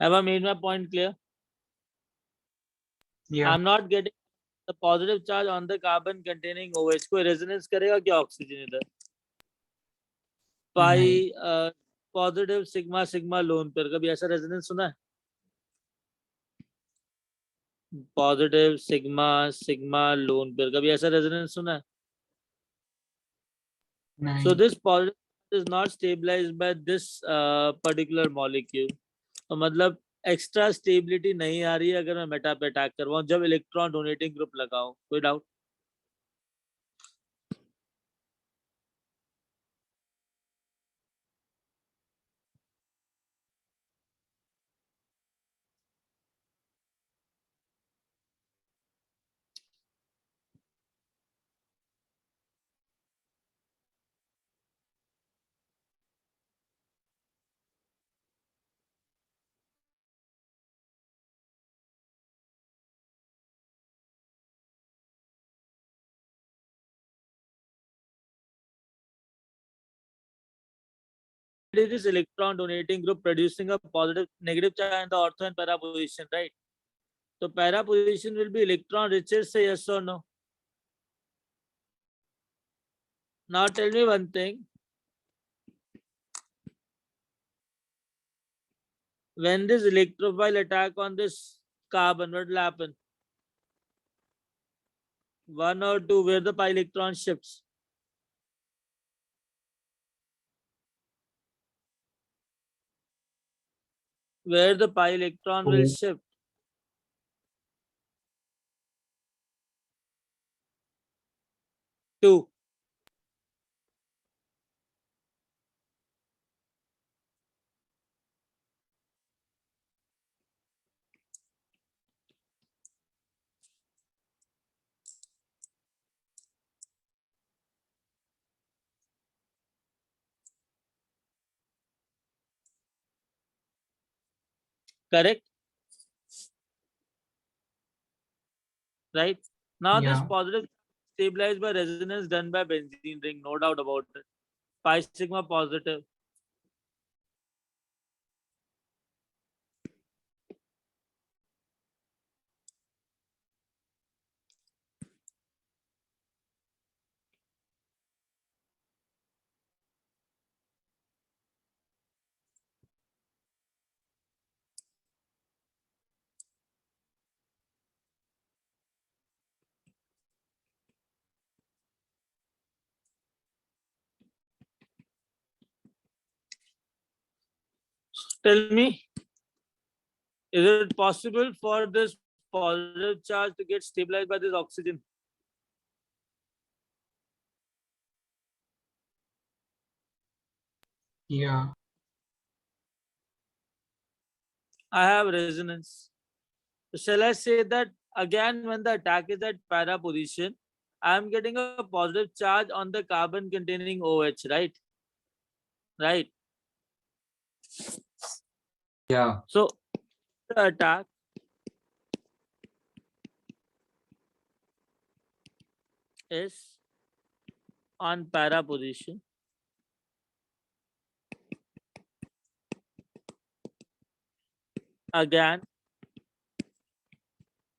Have I made my point clear? Yeah. I'm not getting the positive charge on the carbon containing OH. कोई resonance करेगा क्या oxygen इधर? नहीं. Pi positive sigma sigma lone pair. कभी ऐसा resonance सुना है? Positive sigma sigma lone pair. कभी ऐसा resonance सुना है? नहीं. So this positive is not stabilized by this particular molecule. तो मतलब एक्स्ट्रा स्टेबिलिटी नहीं आ रही है अगर मैं मेटा पे अटैक करवाऊं जब इलेक्ट्रॉन डोनेटिंग ग्रुप लगाऊं. कोई doubt? It is this electron donating group producing a positive negative charge in the ortho and para position, right? So para position will be electron richer, say yes or no. Now tell me one thing. When this electrophile attack on this carbon, what will happen? 1 or 2, where the pi electron shifts. Where the pi electron will shift. Two. Correct? Right? Now this Yeah. positive stabilized by resonance done by benzene ring, no doubt about it. Pi sigma positive. Tell me, is it possible for this positive charge to get stabilized by this oxygen? Yeah. I have resonance. So shall I say that again when the attack is at para position, I am getting a positive charge on the carbon containing OH, right? Right. Yeah. So the attack is on para position. Again,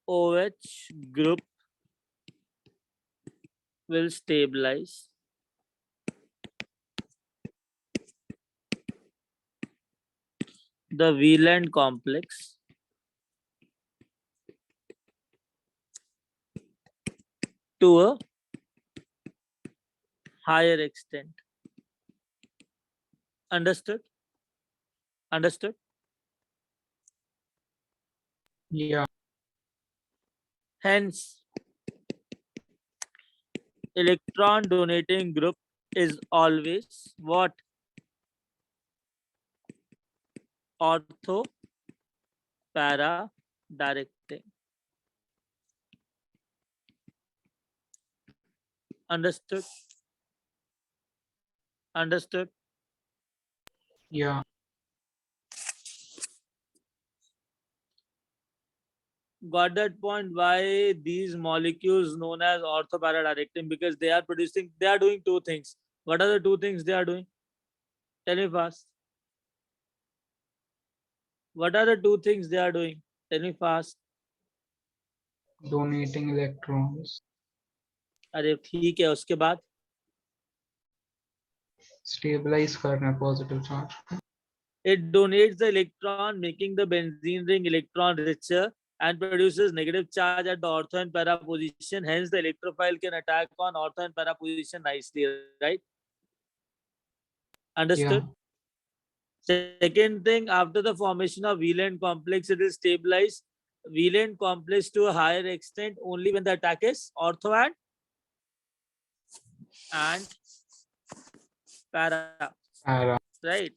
OH group will stabilize the Wieland complex to a higher extent. Understood? Understood? Yeah. Hence, electron donating group is always what? Ortho para directing. Understood? Understood? Yeah. Got that point? Why these molecules known as orthoparadirectin? Because they are doing two things. What are the two things they are doing? Tell me fast. What are the two things they are doing? Tell me fast. Donating electrons. अरे ठीक है, उसके बाद Stabilize करना positive charge. it donates the electron, making the benzene ring electron richer and produces negative charge at the ortho and para position. Hence, the electrophile can attack on ortho and para position nicely, right? Understood? Second thing, after the formation of Wieland complex, it is stabilized Wieland complex to a higher extent only when the attack is ortho and para, Para. right?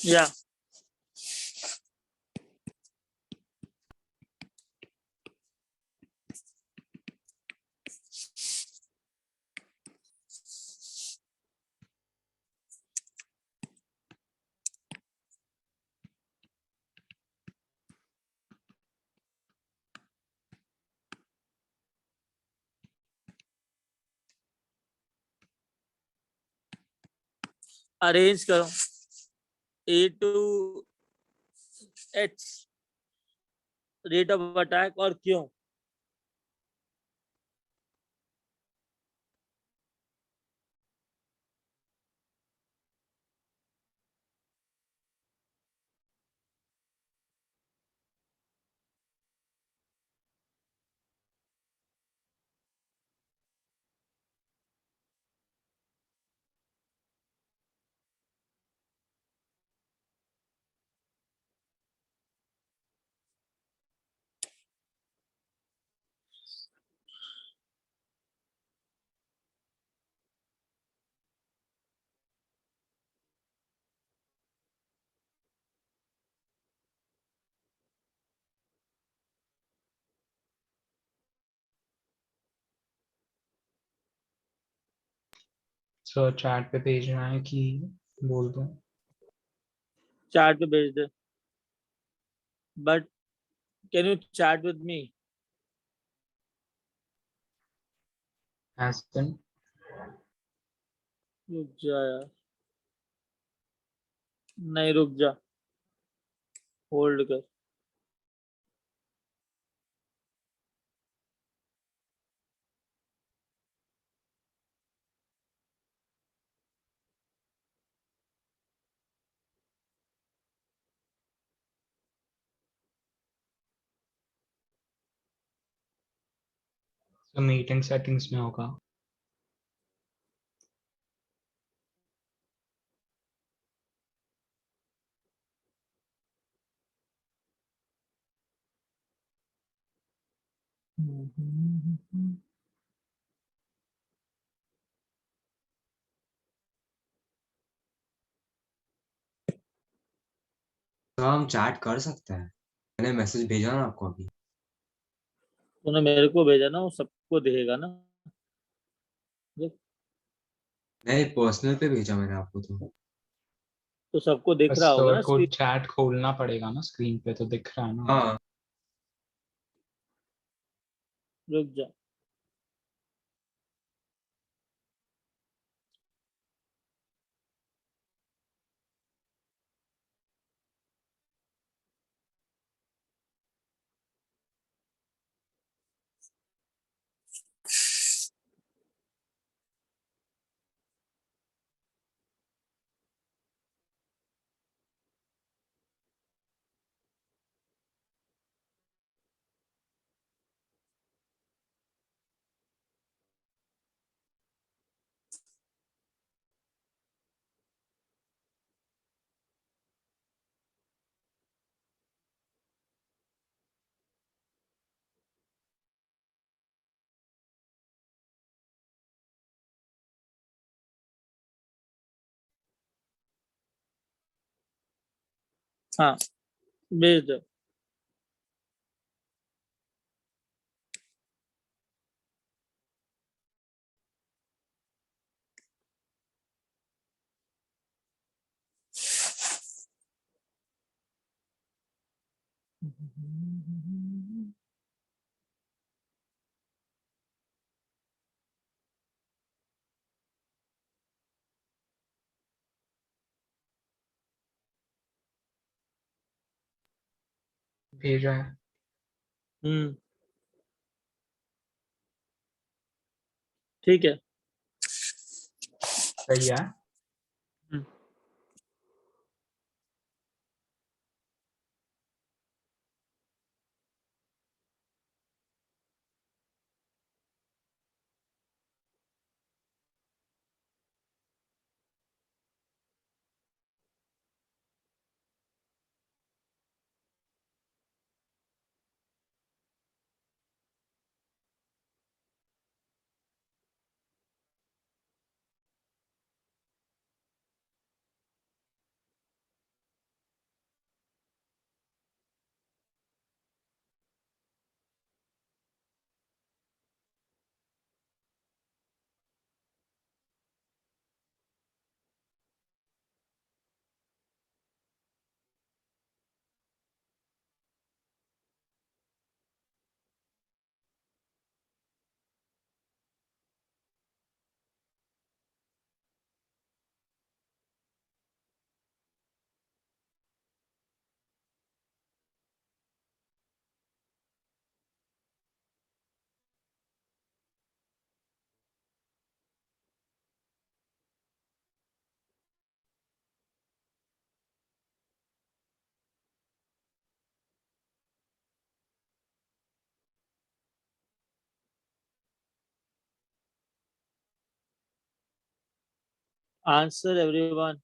Yeah. Arrange करो A to H rate of attack और क्यों? सो chat पे भेजना है कि बोल दो? Chat पे भेज दे, but can you chat with me? एस्टन रुक जा यार, नहीं रुक जा, होल्ड कर। तो मीटिंग सेटिंग्स में होगा। तो हम चैट कर सकते हैं, मैंने मैसेज भेजा ना आपको अभी। तूने मेरे को भेजा ना, वो सबको दिखेगा ना। देख, नहीं, पर्सनल पे भेजा मैंने आपको तो सबको दिख बस रहा होगा सर ना को स्क्रीन। चैट खोलना पड़ेगा ना, स्क्रीन पे तो दिख रहा है ना। हाँ। रुक जा, हाँ भेज दो। भेजा है। ठीक है। सही है। हम्म, आंसर एवरीवन।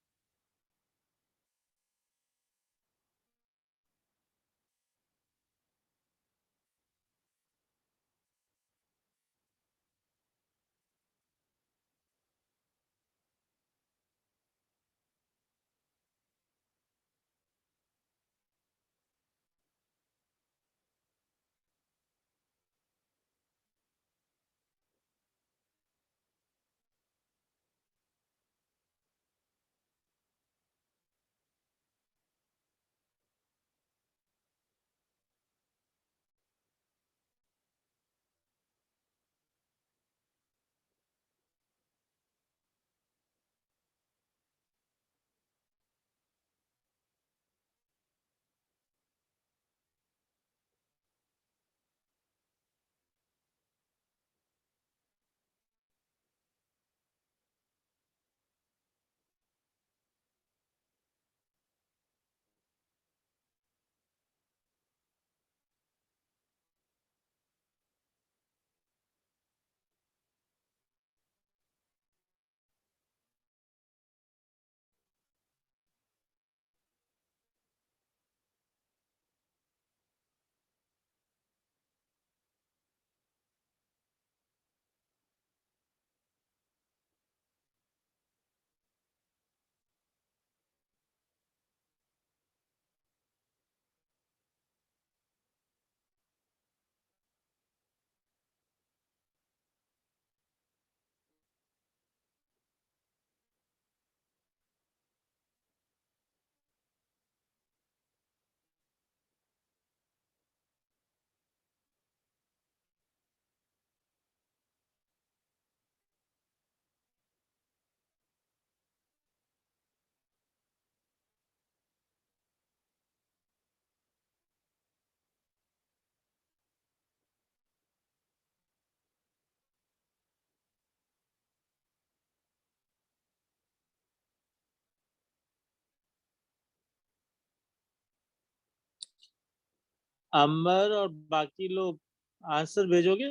अमर और बाकी लोग आंसर भेजोगे?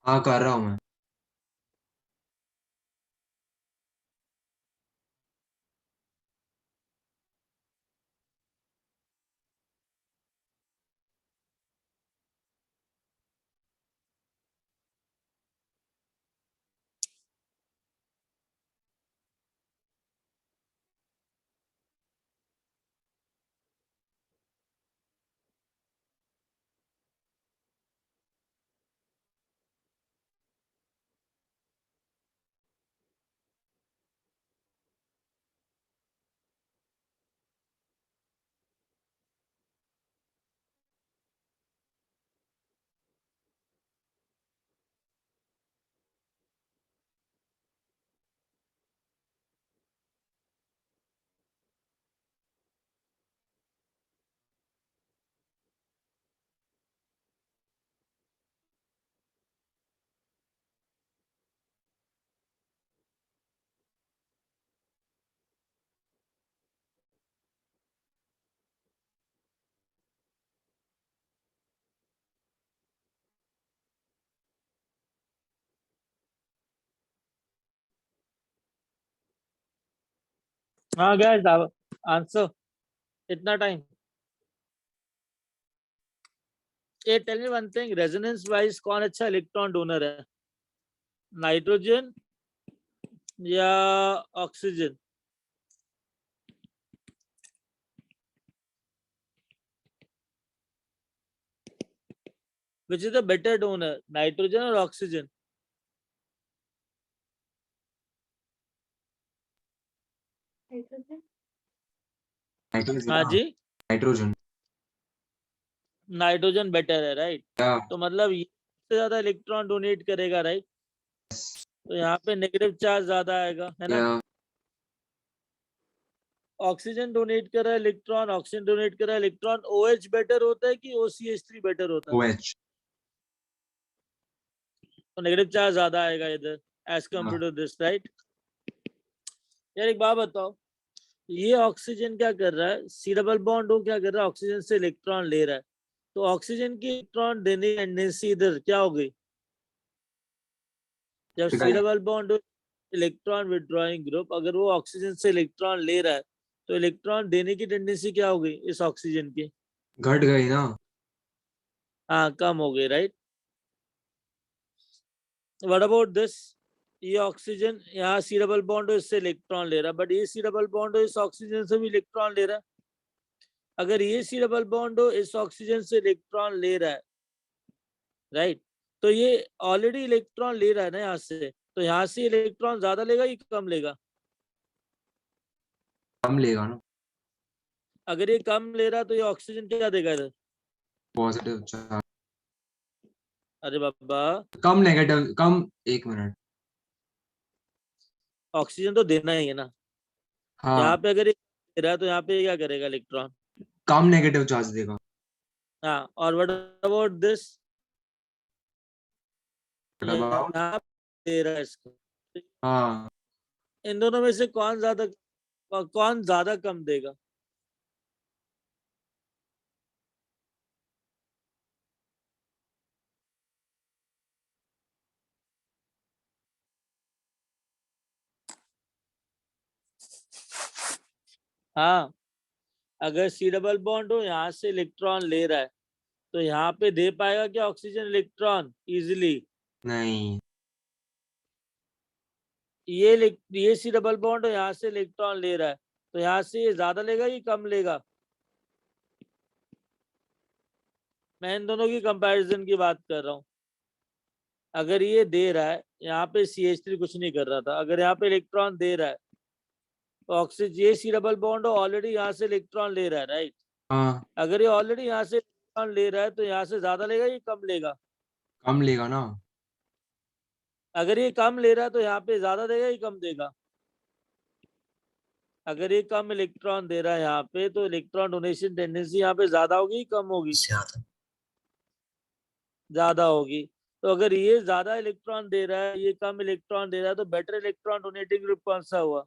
हाँ कर रहा हूँ मैं। हाँ गैस, आंसर इतना टाइम। ये tell me one thing, resonance wise कौन अच्छा इलेक्ट्रॉन डोनर है, नाइट्रोजन या oxygen? Which is the better donor, nitrogen और ऑक्सीजन? नाइट्रोजन। हाँ जी, नाइट्रोजन। नाइट्रोजन बेटर है, राइट? क्या? तो मतलब ये सबसे ज्यादा इलेक्ट्रॉन डोनेट करेगा, राइट? तो यहाँ पे नेगेटिव चार्ज ज्यादा आएगा, है ना? क्या? ऑक्सीजन डोनेट कर रहा है इलेक्ट्रॉन, ऑक्सीजन डोनेट कर रहा है इलेक्ट्रॉन, OH बेटर होता है कि OCH3 बेटर होता है? OH। तो नेगेटिव चार्ज ज्यादा आएगा इधर as compare to this, right? यार एक बात बताओ, ये ऑक्सीजन क्या कर रहा है, सी डबल बॉन्ड हो क्या कर रहा है, ऑक्सीजन से इलेक्ट्रॉन ले रहा है, तो ऑक्सीजन की इलेक्ट्रॉन देने की टेंडेंसी इधर क्या हो गई? जब C double bond electron withdrawing group, अगर वो ऑक्सीजन से इलेक्ट्रॉन ले रहा है, तो इलेक्ट्रॉन देने की टेंडेंसी क्या हो गई इस ऑक्सीजन की? घट गई ना। हाँ, कम हो गई, राइट? व्हाट अबाउट दिस, ये ऑक्सीजन यहाँ सी डबल बॉन्ड हो, इससे इलेक्ट्रॉन ले रहा है, बट ये सी डबल बॉन्ड हो इस ऑक्सीजन से भी इलेक्ट्रॉन ले रहा है। अगर ये सी डबल बॉन्ड हो इस ऑक्सीजन से इलेक्ट्रॉन ले रहा है, राइट, तो ये ऑलरेडी इलेक्ट्रॉन ले रहा है ना यहाँ से, तो यहाँ से इलेक्ट्रॉन ज्यादा लेगा कि कम लेगा? कम लेगा ना। अगर ये कम ले रहा है तो ये ऑक्सीजन क्या देगा इधर? Positive charge. अरे बाबा, कम नेगेटिव, कम। एक मिनट। ऑक्सीजन तो देना ही है ना। यहाँ हाँ, पे अगर ये दे रहा है तो यहाँ पे ये क्या करेगा इलेक्ट्रॉन? कम नेगेटिव चार्ज देगा। हाँ, और what about this, What about? यहाँ पे दे रहा है इसको, हाँ, इन दोनों में से कौन ज्यादा कम देगा? हाँ, अगर सी डबल बॉन्ड हो यहाँ से इलेक्ट्रॉन ले रहा है, तो यहाँ पे दे पाएगा क्या ऑक्सीजन इलेक्ट्रॉन इजिली? नहीं। ये सी डबल बॉन्ड हो यहाँ से इलेक्ट्रॉन ले रहा है, तो यहाँ से ये ज्यादा लेगा कि कम लेगा? मैं इन दोनों की कंपैरिजन की बात कर रहा हूँ। अगर ये दे रहा है, यहाँ पे CH3 कुछ नहीं कर रहा था, अगर यहाँ पे इलेक्ट्रॉन दे रहा है, तो ऑक्सीजन ये सी डबल बॉन्ड हो ऑलरेडी यहाँ से इलेक्ट्रॉन ले रहा है, राइट? हाँ, अगर ये ऑलरेडी यहाँ से इलेक्ट्रॉन ले रहा है, तो यहाँ से ज्यादा लेगा कि कम लेगा? कम लेगा ना। अगर ये कम ले रहा है तो यहाँ पे ज्यादा देगा कि कम देगा? अगर ये कम इलेक्ट्रॉन दे रहा है यहाँ पे, तो इलेक्ट्रॉन डोनेशन टेंडेंसी यहाँ पे ज्यादा होगी कि कम होगी? ज्यादा होगी। तो अगर ये ज्यादा इलेक्ट्रॉन दे रहा है, ये कम इलेक्ट्रॉन दे रहा है, तो बेटर इलेक्ट्रॉन डोनेटिंग ग्रुप कौन सा हुआ?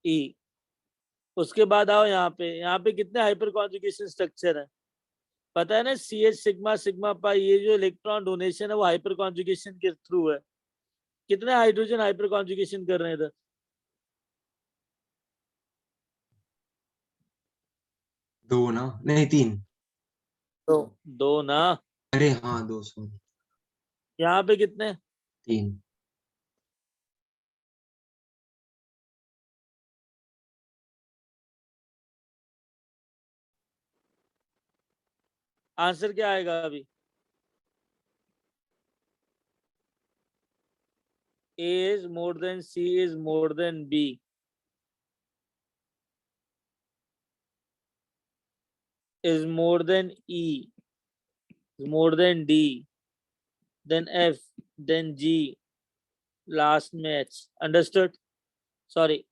ई। उसके बाद आओ यहाँ पे कितने हाइपर कॉन्जुगेशन स्ट्रक्चर है पता है ना, CH सिग्मा सिग्मा पाई, ये जो इलेक्ट्रॉन डोनेशन है वो हाइपर कॉन्जुगेशन के थ्रू है। कितने हाइड्रोजन हाइपर कॉन्जुगेशन कर रहे हैं इधर? दो ना, नहीं तीन। तो दो ना। अरे हाँ, दो, सॉरी। यहाँ पे कितने? तीन। आंसर क्या आएगा अभी? A is more than C is more than B. Is more than E. Is more than D. Then F. Then G. Last match. Understood? Sorry.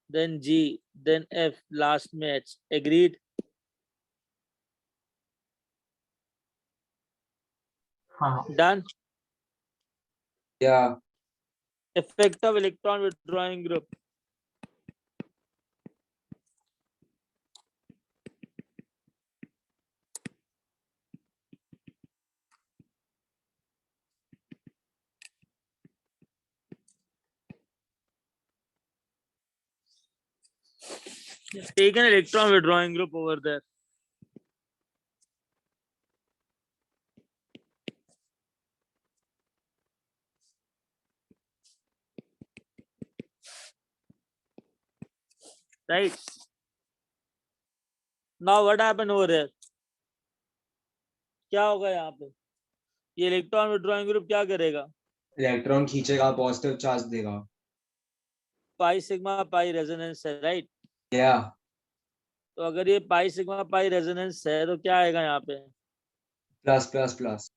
Then G. Then F. Last match. Agreed? हाँ Done? या Effect of electron withdrawing group. Take an electron withdrawing group over there. Right? Now what happened over here? क्या होगा यहाँ पे? ये electron withdrawing group क्या करेगा? Electron खींचेगा, पॉजिटिव चार्ज देगा। पाई सिग्मा पाई रेजोनेंस है, राइट? या तो अगर ये पाई सिग्मा पाई रेजोनेंस है तो क्या आएगा यहाँ पे? Plus plus plus.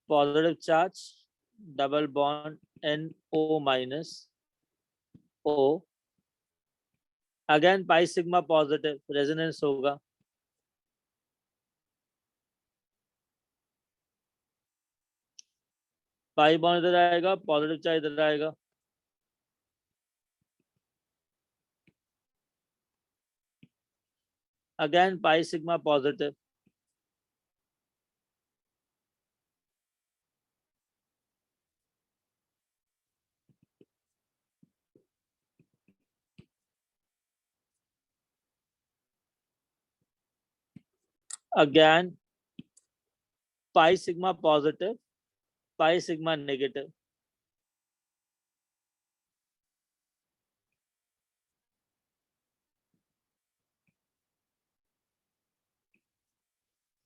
Positive charge, double bond NO minus O, again pi sigma positive resonance होगा। पाई बॉन्ड इधर आएगा, पॉजिटिव चार्ज इधर आएगा। Again pi sigma positive, again pi sigma positive, pi sigma negative.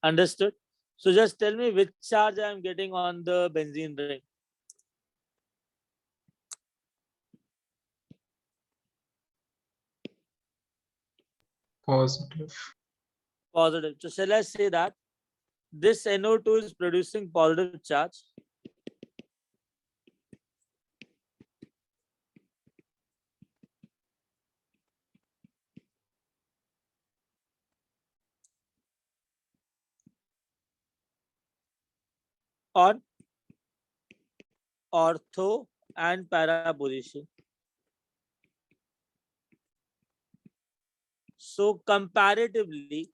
Understood? So just tell me which charge I am getting on the benzene ring. Positive. Positive. So shall I say that this NO2 is producing positive charge? On ortho and para position. So comparatively,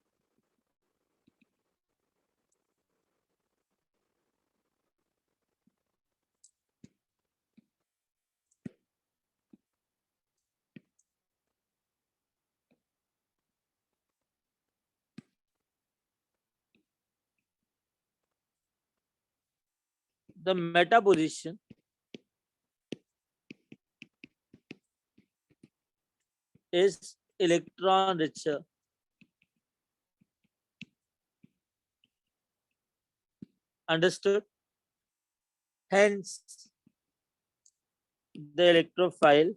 the meta position is electron richer. Understood? Hence, the electrophile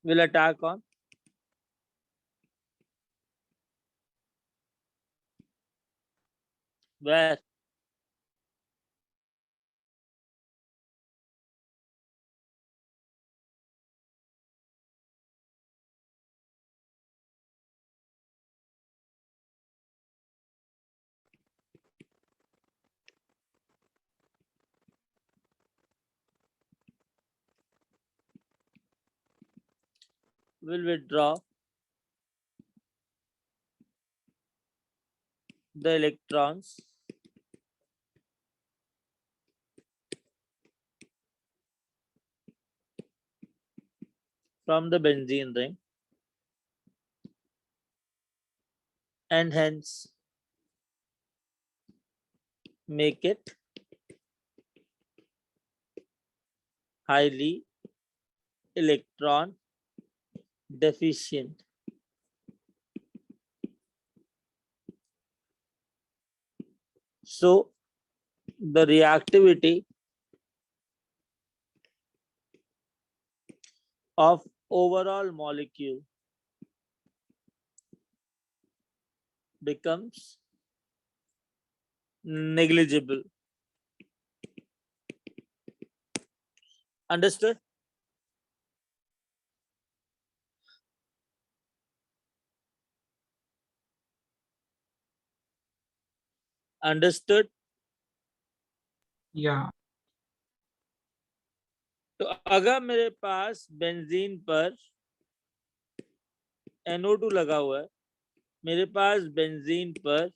will attack on where? will withdraw the electrons from the benzene ring and hence make it highly electron deficient. So the reactivity of overall molecule becomes negligible. Understood? Understood? या तो अगर मेरे पास benzene पर NO2 लगा हुआ है, मेरे पास benzene पर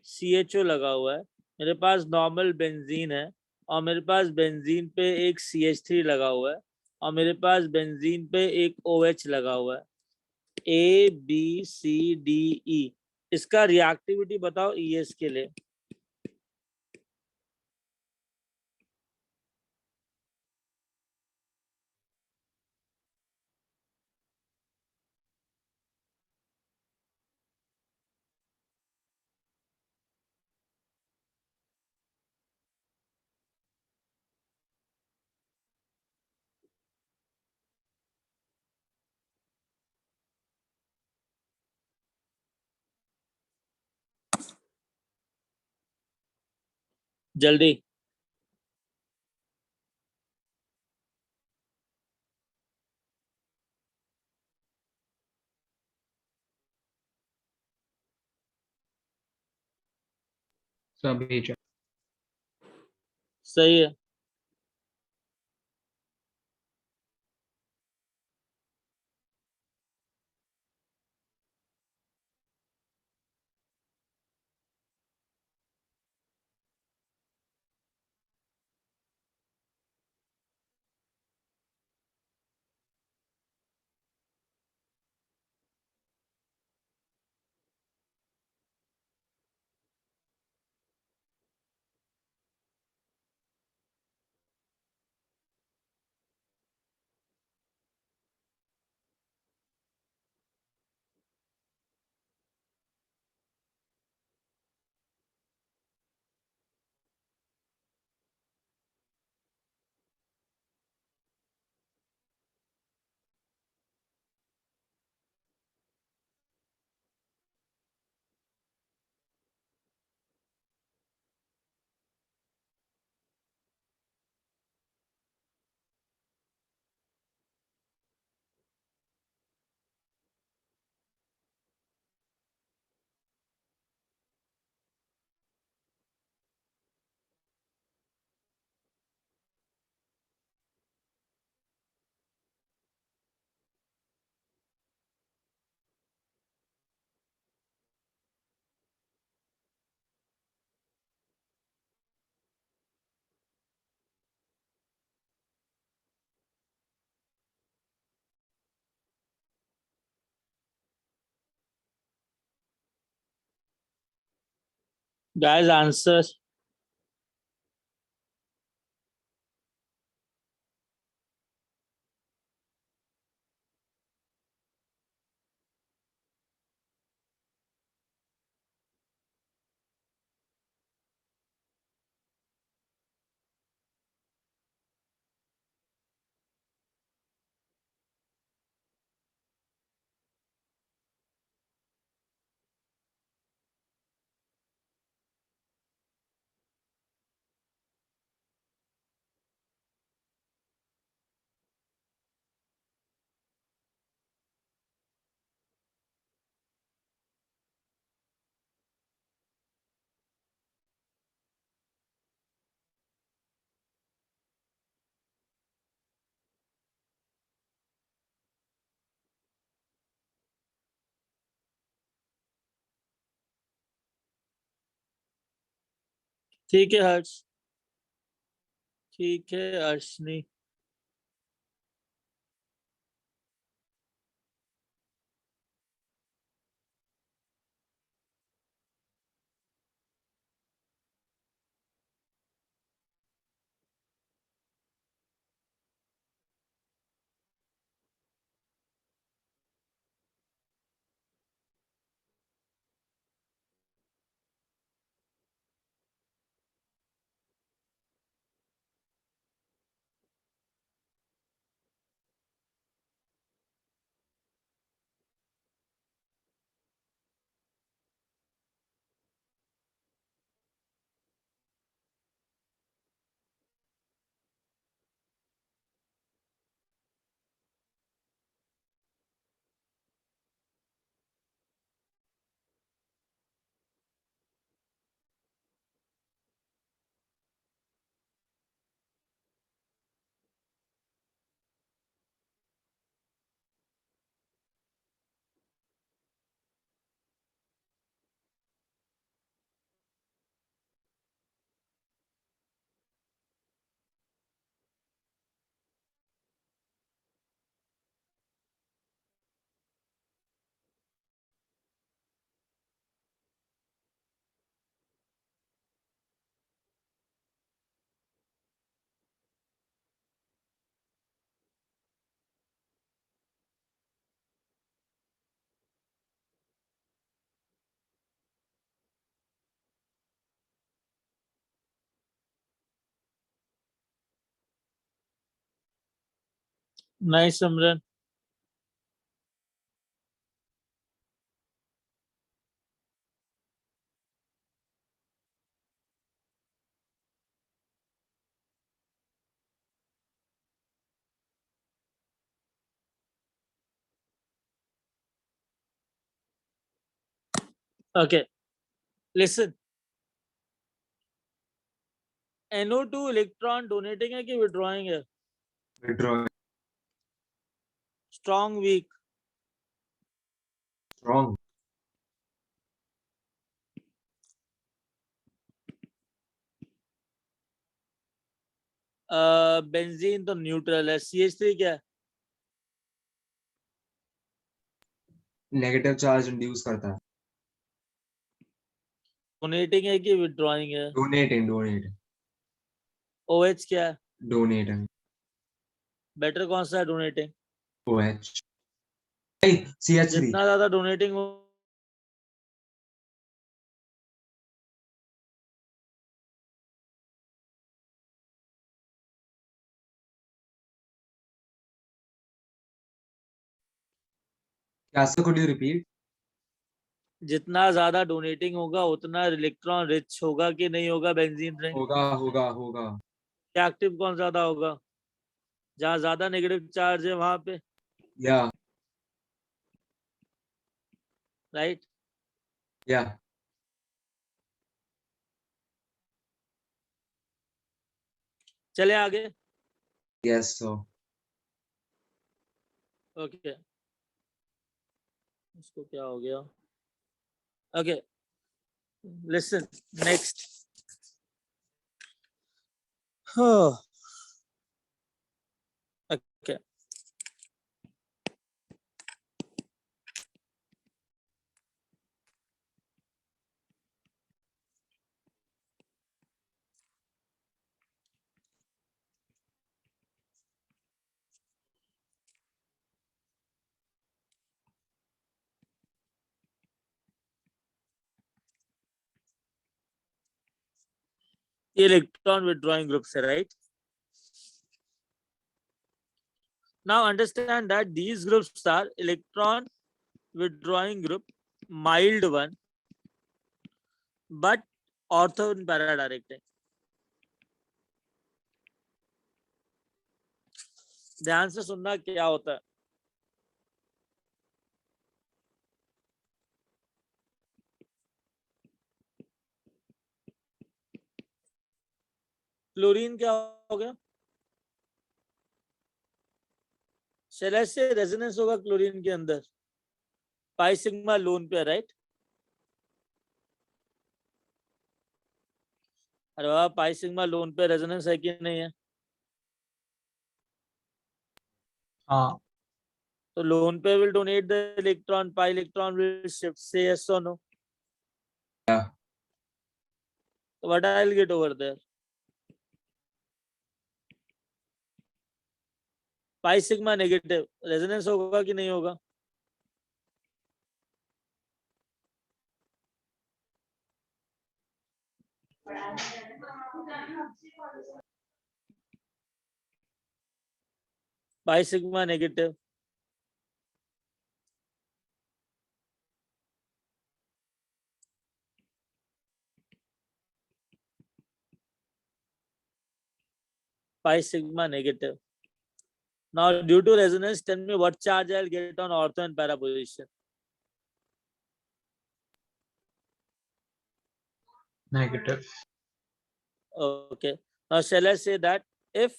CHO लगा हुआ है, मेरे पास नॉर्मल बेंजीन है और मेरे पास बेंजीन पे एक CH3 लगा हुआ है और मेरे पास बेंजीन पे एक OH लगा हुआ है, ABCDE, इसका रिएक्टिविटी बताओ ES के लिए. जल्दी. सब भेजा. सही है. Guys, answer. ठीक है हर्ष, ठीक है अर्शनी। नाइस सिमरन। Okay, listen. NO2 electron donating है कि विड्रॉइंग है? Withdraw strong week? Strong. Benzene तो न्यूट्रल है। CH3 क्या है? नेगेटिव चार्ज इंड्यूस करता है। डोनेटिंग है कि विड्रॉइंग है? डोनेटिंग डोनेट OH क्या है? डोनेट है। बेटर कौन सा है डोनेटिंग? OH नहीं CH3। जितना ज्यादा डोनेटिंग हो क्या से could you repeat? जितना ज्यादा डोनेटिंग होगा उतना इलेक्ट्रॉन रिच होगा कि नहीं होगा बेंजीन रिंग? होगा होगा होगा। एक्टिव कौन ज्यादा होगा? जहां ज्यादा नेगेटिव चार्ज है वहां पे, या राइट? या चले आगे। यस सो ओके, इसको क्या हो गया? Okay, listen next. ओके, ये इलेक्ट्रॉन विड्रॉइंग ग्रुप से, right? Now understand that these groups are electron withdrawing group, mild one, but ortho in paradirecting. ध्यान से सुनना क्या होता है। क्लोरीन क्या हो गया? सेलेस से रेजोनेंस होगा क्लोरीन के अंदर, पाई सिग्मा लोन पे, राइट? अरे बाबा पाई सिग्मा लोन पे रेजोनेंस है कि नहीं है? हाँ तो लोन पे will donate the electron, pi electron will shift, से yes or no? Yeah. So what I'll get over there? Pi sigma negative, resonance होगा कि नहीं होगा? Pi sigma negative, pi sigma negative. Now, due to resonance, tell me what charge I'll get on ortho and para position. Negative. Okay. Now, shall I say that if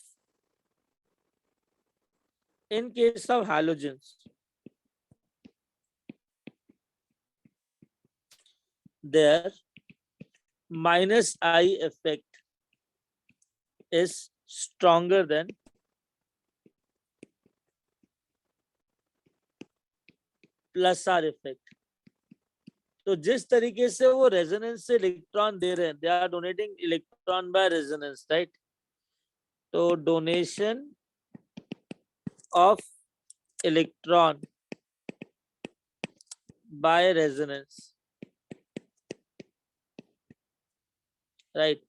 in case of halogens, their minus I effect is stronger than plus R effect. तो जिस तरीके से वो resonance से electron दे रहे हैं, they are donating electron by resonance, right? तो donation of electron by resonance, right?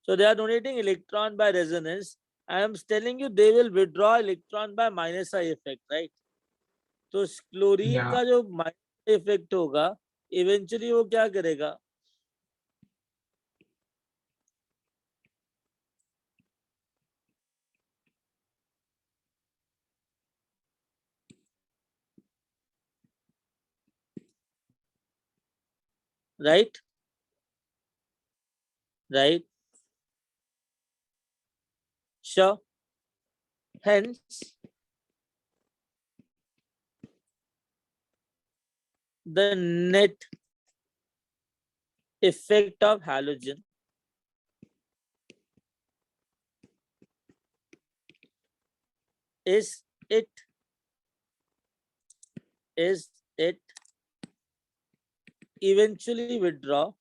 So they are donating electron by resonance. I am telling you they will withdraw electron by minus I effect, right? तो chlorine Yeah. का जो minus effect होगा, eventually वो क्या करेगा? Right? Right? Sure. Hence, the net effect of halogen is it eventually withdraw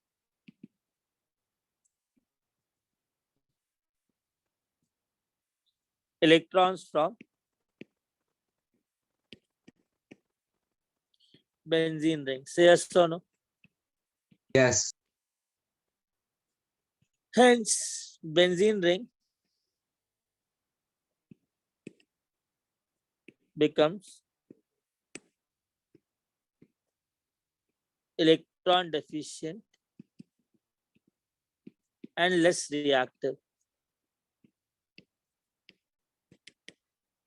electrons from benzene ring. Say yes or no? Yes. Hence, benzene ring becomes electron deficient and less reactive.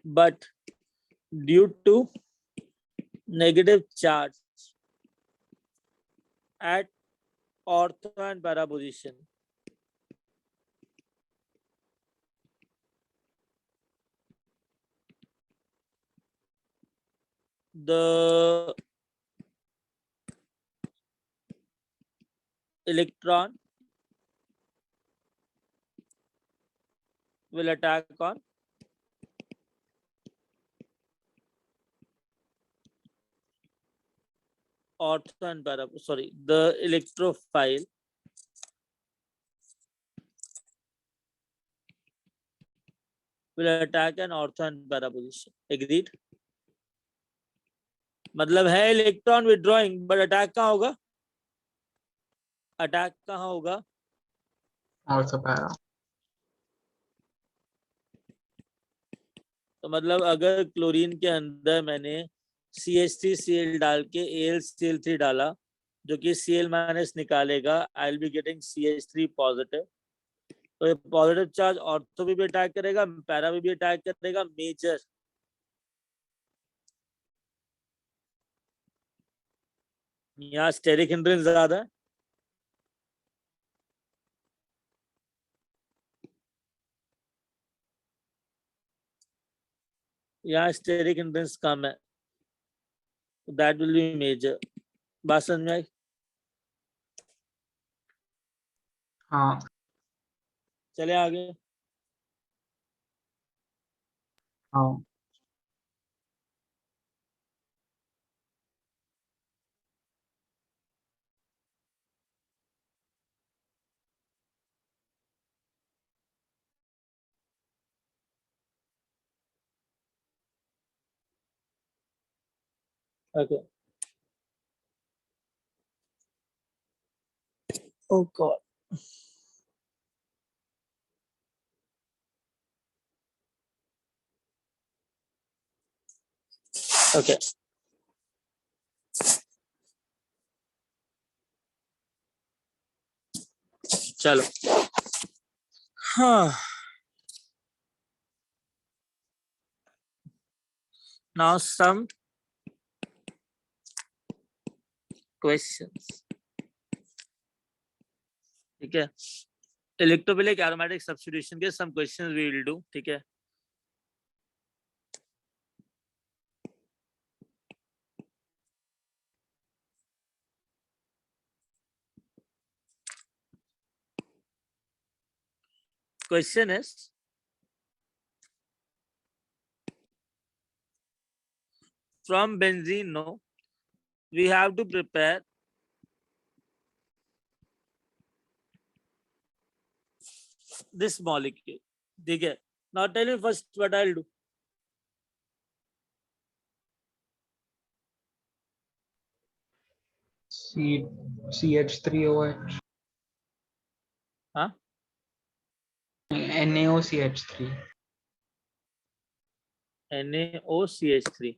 But due to negative charge at ortho and para position, the electron will attack on ortho and para, sorry, the electrophile will attack an ortho and para position. Agreed? मतलब है electron withdrawing, but attack कहाँ होगा? Attack कहाँ होगा? Ortho para. तो मतलब अगर chlorine के अंदर मैंने CH3Cl डाल के AlCl3 डाला, जो कि Cl माइनस निकालेगा, I will be getting CH3 positive. तो ये पॉजिटिव चार्ज ऑर्थो भी अटैक करेगा, पैरा भी अटैक करेगा. मेजर यहाँ स्टेरिक हिंड्रेंस ज्यादा है, यहाँ स्टेरिक हिंड्रेंस कम है. That will be major. बात समझ में आई? हाँ. चले आगे। हाँ ओके। Oh God. Okay. चलो। हाँ। Now some questions. ठीक है, इलेक्ट्रोफिलिक एरोमेटिक सब्स्टिट्यूशन के some questions we will do. ठीक है, question is from benzene, no, we have to prepare this molecule. ठीक है, now tell me first what I'll do. CH3OH हाँ, NaOCH3 NaOCH3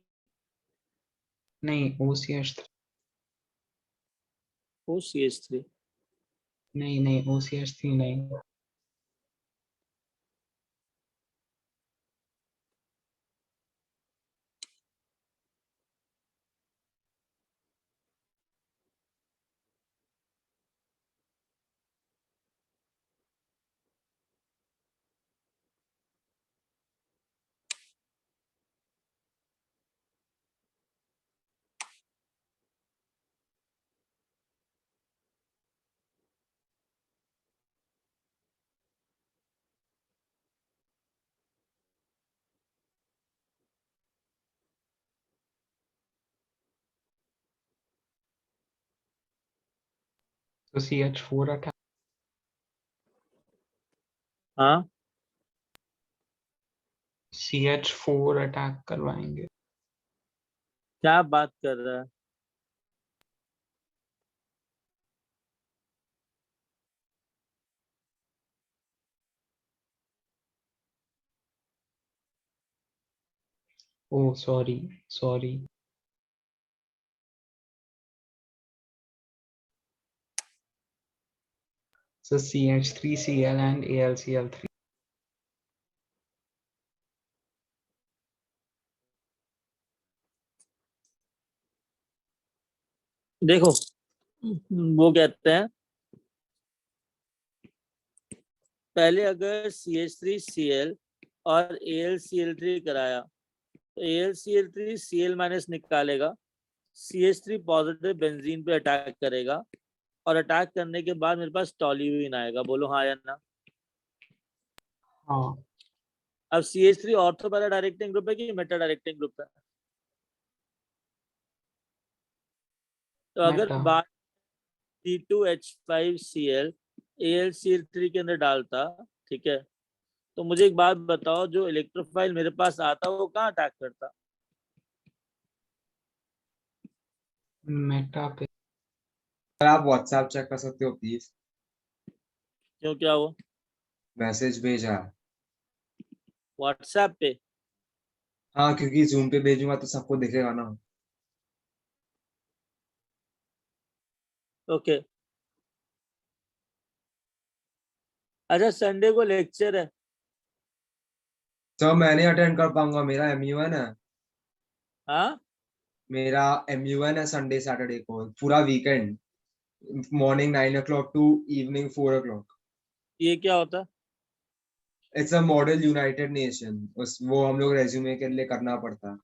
नहीं OCH3 OCH3 नहीं OCH3 नहीं तो CH4 अटैक हाँ, CH4 अटैक करवाएंगे। क्या बात कर रहा है? Oh sorry sorry so CH3Cl and AlCl3 देखो, वो कहते हैं पहले अगर CH3Cl और AlCl3 कराया तो AlCl3 Cl माइनस निकालेगा, CH3 पॉजिटिव बेंजीन पे अटैक करेगा और अटैक करने के बाद मेरे पास टॉल्यूइन आएगा। बोलो हाँ या ना। हाँ अब CH3 ortho para directing group है कि मेटा डायरेक्टिंग ग्रुप है? तो अगर मेटा बात C2H5Cl AlCl3 के अंदर डालता, ठीक है, तो मुझे एक बात बताओ, जो इलेक्ट्रोफाइल मेरे पास आता वो कहाँ अटैक करता? मेटा पे सर आप व्हाट्सएप चेक कर सकते हो प्लीज, क्यों, क्या हुआ? मैसेज भेजा है। व्हाट्सएप पे? हाँ क्योंकि जूम पे भेजूंगा तो सबको दिखेगा ना। ओके। अच्छा, संडे को लेक्चर है? सर मैं नहीं अटेंड कर पाऊंगा, मेरा MUN है। हाँ, मेरा MUN है संडे सैटरडे को पूरा weekend, morning 9 o'clock to evening 4 o'clock। ये क्या होता है? It's a model United nation, उस वो हम लोग रेज्यूमे के लिए करना पड़ता है।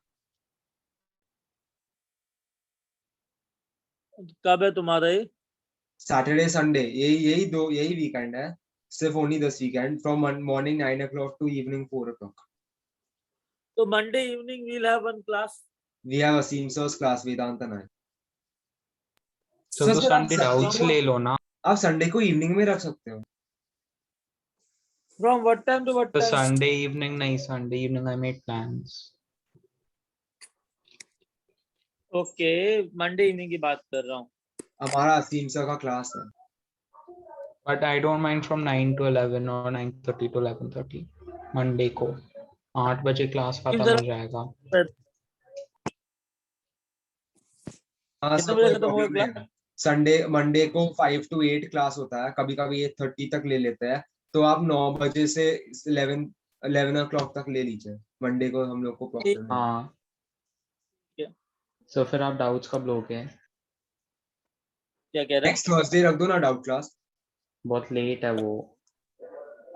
कब है तुम्हारा ये? सैटरडे संडे यही यही वीकेंड है। सिर्फ only this weekend from morning 9 o'clock to evening 4 o'clock. So Monday evening we'll have one class. We have a Sir's class Vedanta night. तो सर, तो सर, आप संडे Sunday डाउट्स को- ले लो ना। आप संडे को इवनिंग में रख सकते हो। From what time to what तो time? संडे इवनिंग नहीं, Sunday evening I made plans. Okay, Monday evening की बात कर रहा हूँ। हमारा असीम सर का क्लास है। But I don't mind from 9 to 11 और 9:30 to 11:30 मंडे को 8 बजे क्लास खत्म हो जाएगा। हाँ, कितने सर बजे कोई खत्म होगा प्रॉब्लम नहीं है। संडे मंडे को 5 to 8 क्लास होता है, कभी कभी 8:30 तक ले लेते हैं, तो आप 9 बजे से 11 o'clock तक ले लीजिए। मंडे को हम लोग को प्रॉब्लम नहीं है। हाँ, क्या तो फिर आप डाउट्स कब लोगे? क्या कह रहे हैं? नेक्स्ट थर्सडे रख दो ना डाउट क्लास। बहुत लेट है वो।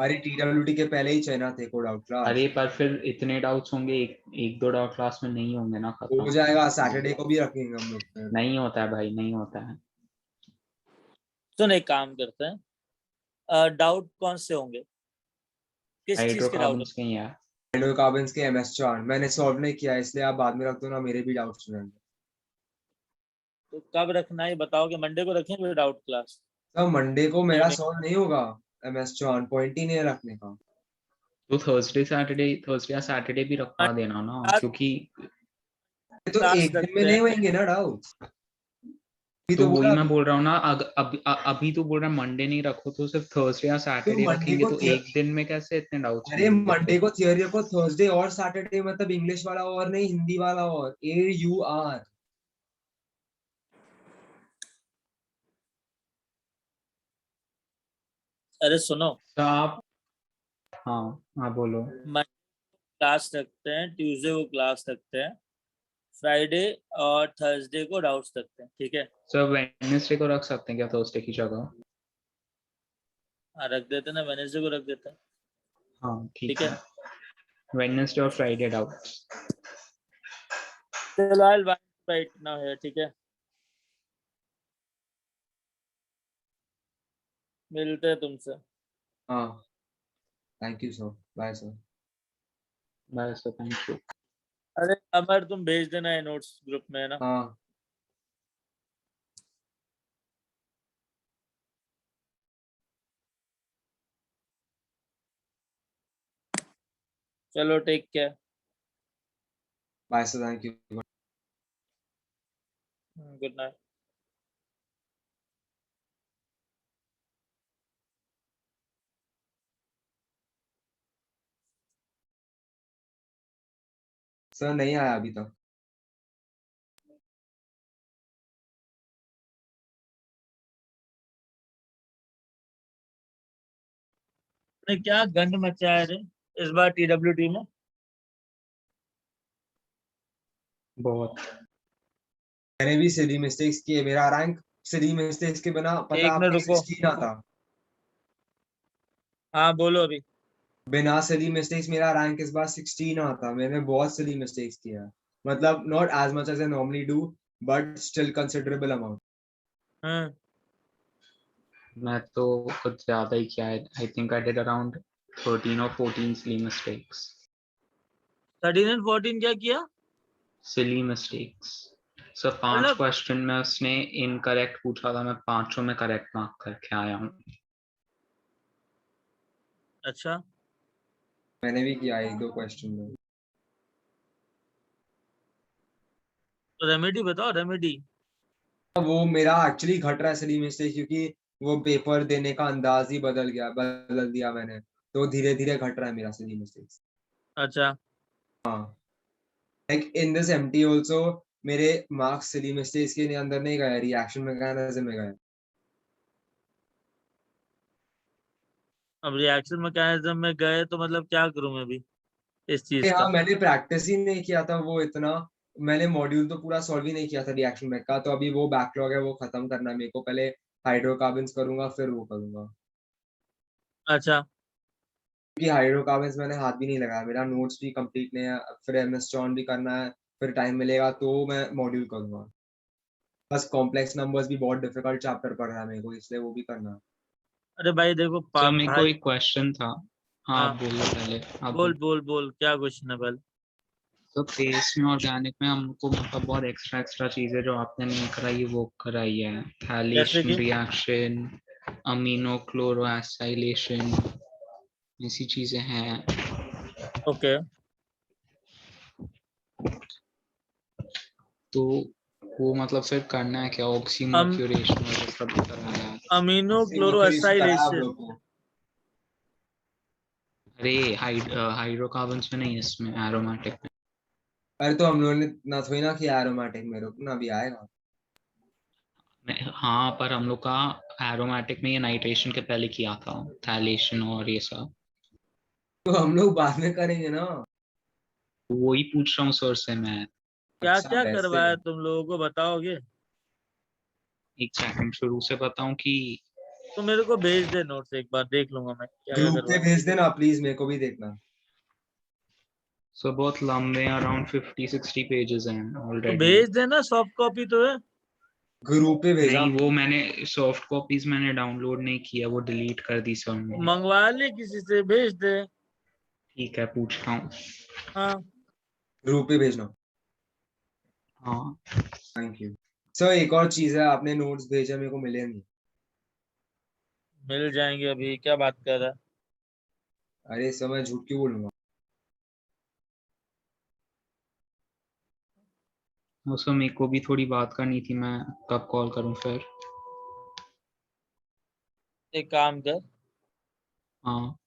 अरे TWT के पहले ही चाहिए ना थे को डाउट क्लास। अरे पर फिर इतने डाउट्स होंगे, एक दो डाउट क्लास में नहीं होंगे ना हो खत्म। जाएगा, सैटरडे को भी रखेंगे हम लोग फिर। नहीं होता है भाई, नहीं होता है। सुन, एक काम करते हैं, डाउट कौन से होंगे, किस चीज के डाउट? हाइड्रोकार्बन्स के ही है। हाइड्रोकार्बन्स के MS चार्ट मैंने सॉल्व नहीं किया, इसलिए आप बाद में रख दो ना, मेरे भी डाउट्स रहेंगे। तो कब रखना है बताओ, कि मंडे को रखेंगे डाउट क्लास? तो मंडे को मेरा नहीं। सॉल्व नहीं होगा MS चार्ट, पॉइंट ही नहीं है रखने का। तो थर्सडे या सैटरडे भी रखवा देना ना, क्योंकि तो क्लास एक दिन में रखते नहीं हैं। होंगे ना डाउट्स। अभी तो तो वही बोला मैं बोल रहा हूँ ना, अभी तो बोल रहा है मंडे नहीं रखो, तो सिर्फ थर्सडे या सैटरडे मंडे रखेंगे को तो एक दिन में कैसे इतने डाउट्स अरे होंगे? मंडे को थियरी को थर्सडे और सैटरडे, मतलब इंग्लिश वाला और नहीं, हिंदी वाला और AUR। अरे सुनो, तो आप, हाँ बोलो। क्लास रखते हैं, ट्यूसडे को क्लास रखते हैं, फ्राइडे और थर्सडे को डाउट्स रखते हैं, ठीक है? सर वेडनेसडे को रख सकते हैं क्या थर्सडे की जगह? हाँ, रख देते हैं ना, वेडनेसडे को रख देते हैं। हाँ ठीक ठीक है, है। वेडनेसडे और फ्राइडे डाउट्स। चलो I will write now here, ठीक है? मिलते हैं तुमसे। हाँ, thank you sir, bye sir. Bye sir, thank you. अरे अमर, तुम भेज देना है नोट्स ग्रुप में, है ना? हाँ, चलो take care, bye sir, thank you. Good night. Sir नहीं आया अभी तक। अरे क्या गंद मचा है रे इस बार TWT में। बहुत। मैंने भी सिली मिस्टेक्स किए, मेरा रैंक सिली मिस्टेक्स के बिना पता एक मिनट आपको रुको। 16 आता। हाँ बोलो अभी। बिना सिली मिस्टेक्स मेरा रैंक इस बार 16 आता। मैंने बहुत सिली मिस्टेक्स किया है, मतलब not as much as I normally do, but still considerable amount. मैं तो कुछ ज्यादा ही किया है। I think I did around 13 or 14 silly mistakes. 13 and 14 क्या किया? Silly mistakes. So 5 मतलब क्वेश्चन में उसने इनकरेक्ट पूछा था, मैं 5 में करेक्ट मार्क करके आया हूँ। अच्छा, मैंने भी किया 1-2 क्वेश्चन में। तो रेमेडी बताओ, रेमेडी। वो मेरा एक्चुअली घट रहा है सिली मिस्टेक, क्योंकि वो पेपर देने का अंदाज ही बदल दिया मैंने, तो धीरे धीरे घट रहा है मेरा सिली मिस्टेक्स। अच्छा, like in this MT also मेरे मार्क्स सिली मिस्टेक्स के अंदर नहीं गए, रिएक्शन मैकेनिज्म में गए। अब रिएक्शन मैकेनिज्म में गए तो मतलब क्या करूं मैं भी इस चीज हाँ, का? मैंने प्रैक्टिस ही नहीं किया था वो इतना। मैंने मॉड्यूल तो पूरा सॉल्व ही नहीं किया था रिएक्शन मैक का, तो अभी वो बैकलॉग है, वो खत्म करना है मेरे को। पहले हाइड्रोकार्बन्स करूंगा, फिर वो करूंगा, अच्छा, क्योंकि हाइड्रोकार्बन्स मैंने हाथ भी नहीं लगाया, मेरा नोट्स भी कंप्लीट नहीं है, फिर MS जॉन भी करना है, फिर टाइम मिलेगा तो मैं मॉड्यूल करूंगा। बस कॉम्प्लेक्स नंबर्स भी बहुत डिफिकल्ट चैप्टर पढ़ रहा है मेरे को, इसलिए वो भी करना है। अरे भाई देखो सर मेरे को भाई, एक क्वेश्चन था। हाँ हाँ आप बोलो पहले, आप बोल बोलो। बोल बोल, क्या क्वेश्चन है पहले? तो पेस्ट में ऑर्गेनिक में हमको मतलब बहुत एक्स्ट्रा एक्स्ट्रा चीजें जो आपने नहीं कराई वो कराई है। जैसे थैलेशन कि रिएक्शन, अमीनो क्लोरोएसाइलेशन, ऐसी चीजें हैं। ओके, तो वो मतलब फिर करना है क्या, ऑक्सीमर्क्यूरेशन वगैरह सब कराना है? अमीनो इससे मर्क्यूरेशन करा है आप क्लोरोएसाइलेशन। लोग को। अरे हाइड्रोकार्बन्स में नहीं है, इसमें एरोमेटिक में। अरे तो हम लोगों ने ना थोड़ी ना किया एरोमेटिक में, रुक ना अभी आएगा। हाँ पर हम लोग का एरोमेटिक में ये नाइट्रेशन के पहले किया था, थैलेशन और ये सब। तो हम लोग बाद में करेंगे ना। वो ही पूछ रहा हूँ सर से मैं। क्या अच्छा क्या वैसे। करवाया तुम लोगों को, बताओगे? एक सेकंड शुरू से बताऊं कि? तो मेरे को भेज दे नोट्स, एक बार देख लूंगा मैं क्या क्या ग्रुप पे करवाया। भेज देना प्लीज, मेरे को भी देखना। सर बहुत लंबे, अराउंड 50-60 पेजेस हैं तो ऑलरेडी। भेज देना, सॉफ्ट कॉपी तो है। ग्रुप पे भेजा। नहीं वो मैंने सॉफ्ट कॉपीज मैंने डाउनलोड नहीं किया, वो डिलीट कर दी सर ने। मंगवा ले किसी से, भेज दे। ठीक है पूछ रहा हूँ। हाँ ग्रुप पे भेजना। हाँ थैंक यू। सर एक और चीज है, आपने नोट्स भेजे मेरे को मिले नहीं। मिल जाएंगे, अभी क्या बात कर रहा है? अरे सर मैं झूठ क्यों बोलूंगा। वो सर मेरे को भी थोड़ी बात करनी थी, मैं कब कॉल करूँ फिर? एक काम कर, हाँ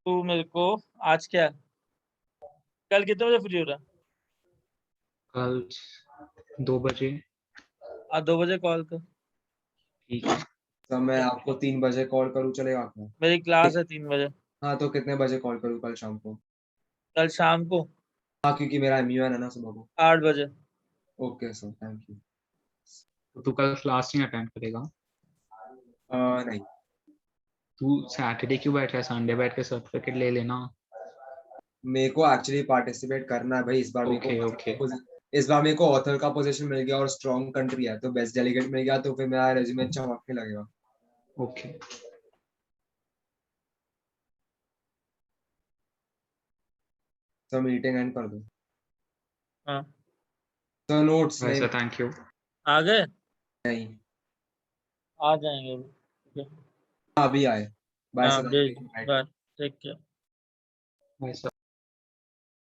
तू मेरे को आज क्या, कल कितने बजे फ्री हो रहा है? कल 2 बजे। आज 2 बजे कॉल कर। ठीक है। सर मैं आपको 3 बजे कॉल करूँ चलेगा क्या? मेरी क्लास है 3 बजे। हाँ तो कितने बजे कॉल करूँ कल शाम को? कल शाम को हाँ क्योंकि मेरा एमयूएन है ना सुबह को। 8 बजे। Okay sir thank you. तो तू कल क्लास नहीं अटेंड करेगा? नहीं। तू सैटरडे क्यों बैठ रहा है, संडे बैठ के सर्टिफिकेट ले लेना। मेरे को एक्चुअली पार्टिसिपेट करना है भाई इस बार। मेरे को ओके author ओके। का इस बार मेरे को ऑथर का पोजीशन मिल गया और स्ट्रॉन्ग कंट्री है तो बेस्ट डेलीगेट मिल गया, तो फिर मेरा रेज्यूमे चमकने लगेगा। ओके तो मीटिंग एंड कर दो। हाँ तो नोट्स नहीं? वैसे थैंक यू। आ गए, नहीं। आ जाएंगे अभी। ठीक है। हाँ, अभी आए। बाय हाँ सर, भेज, thank you. Bye, take care. वैसे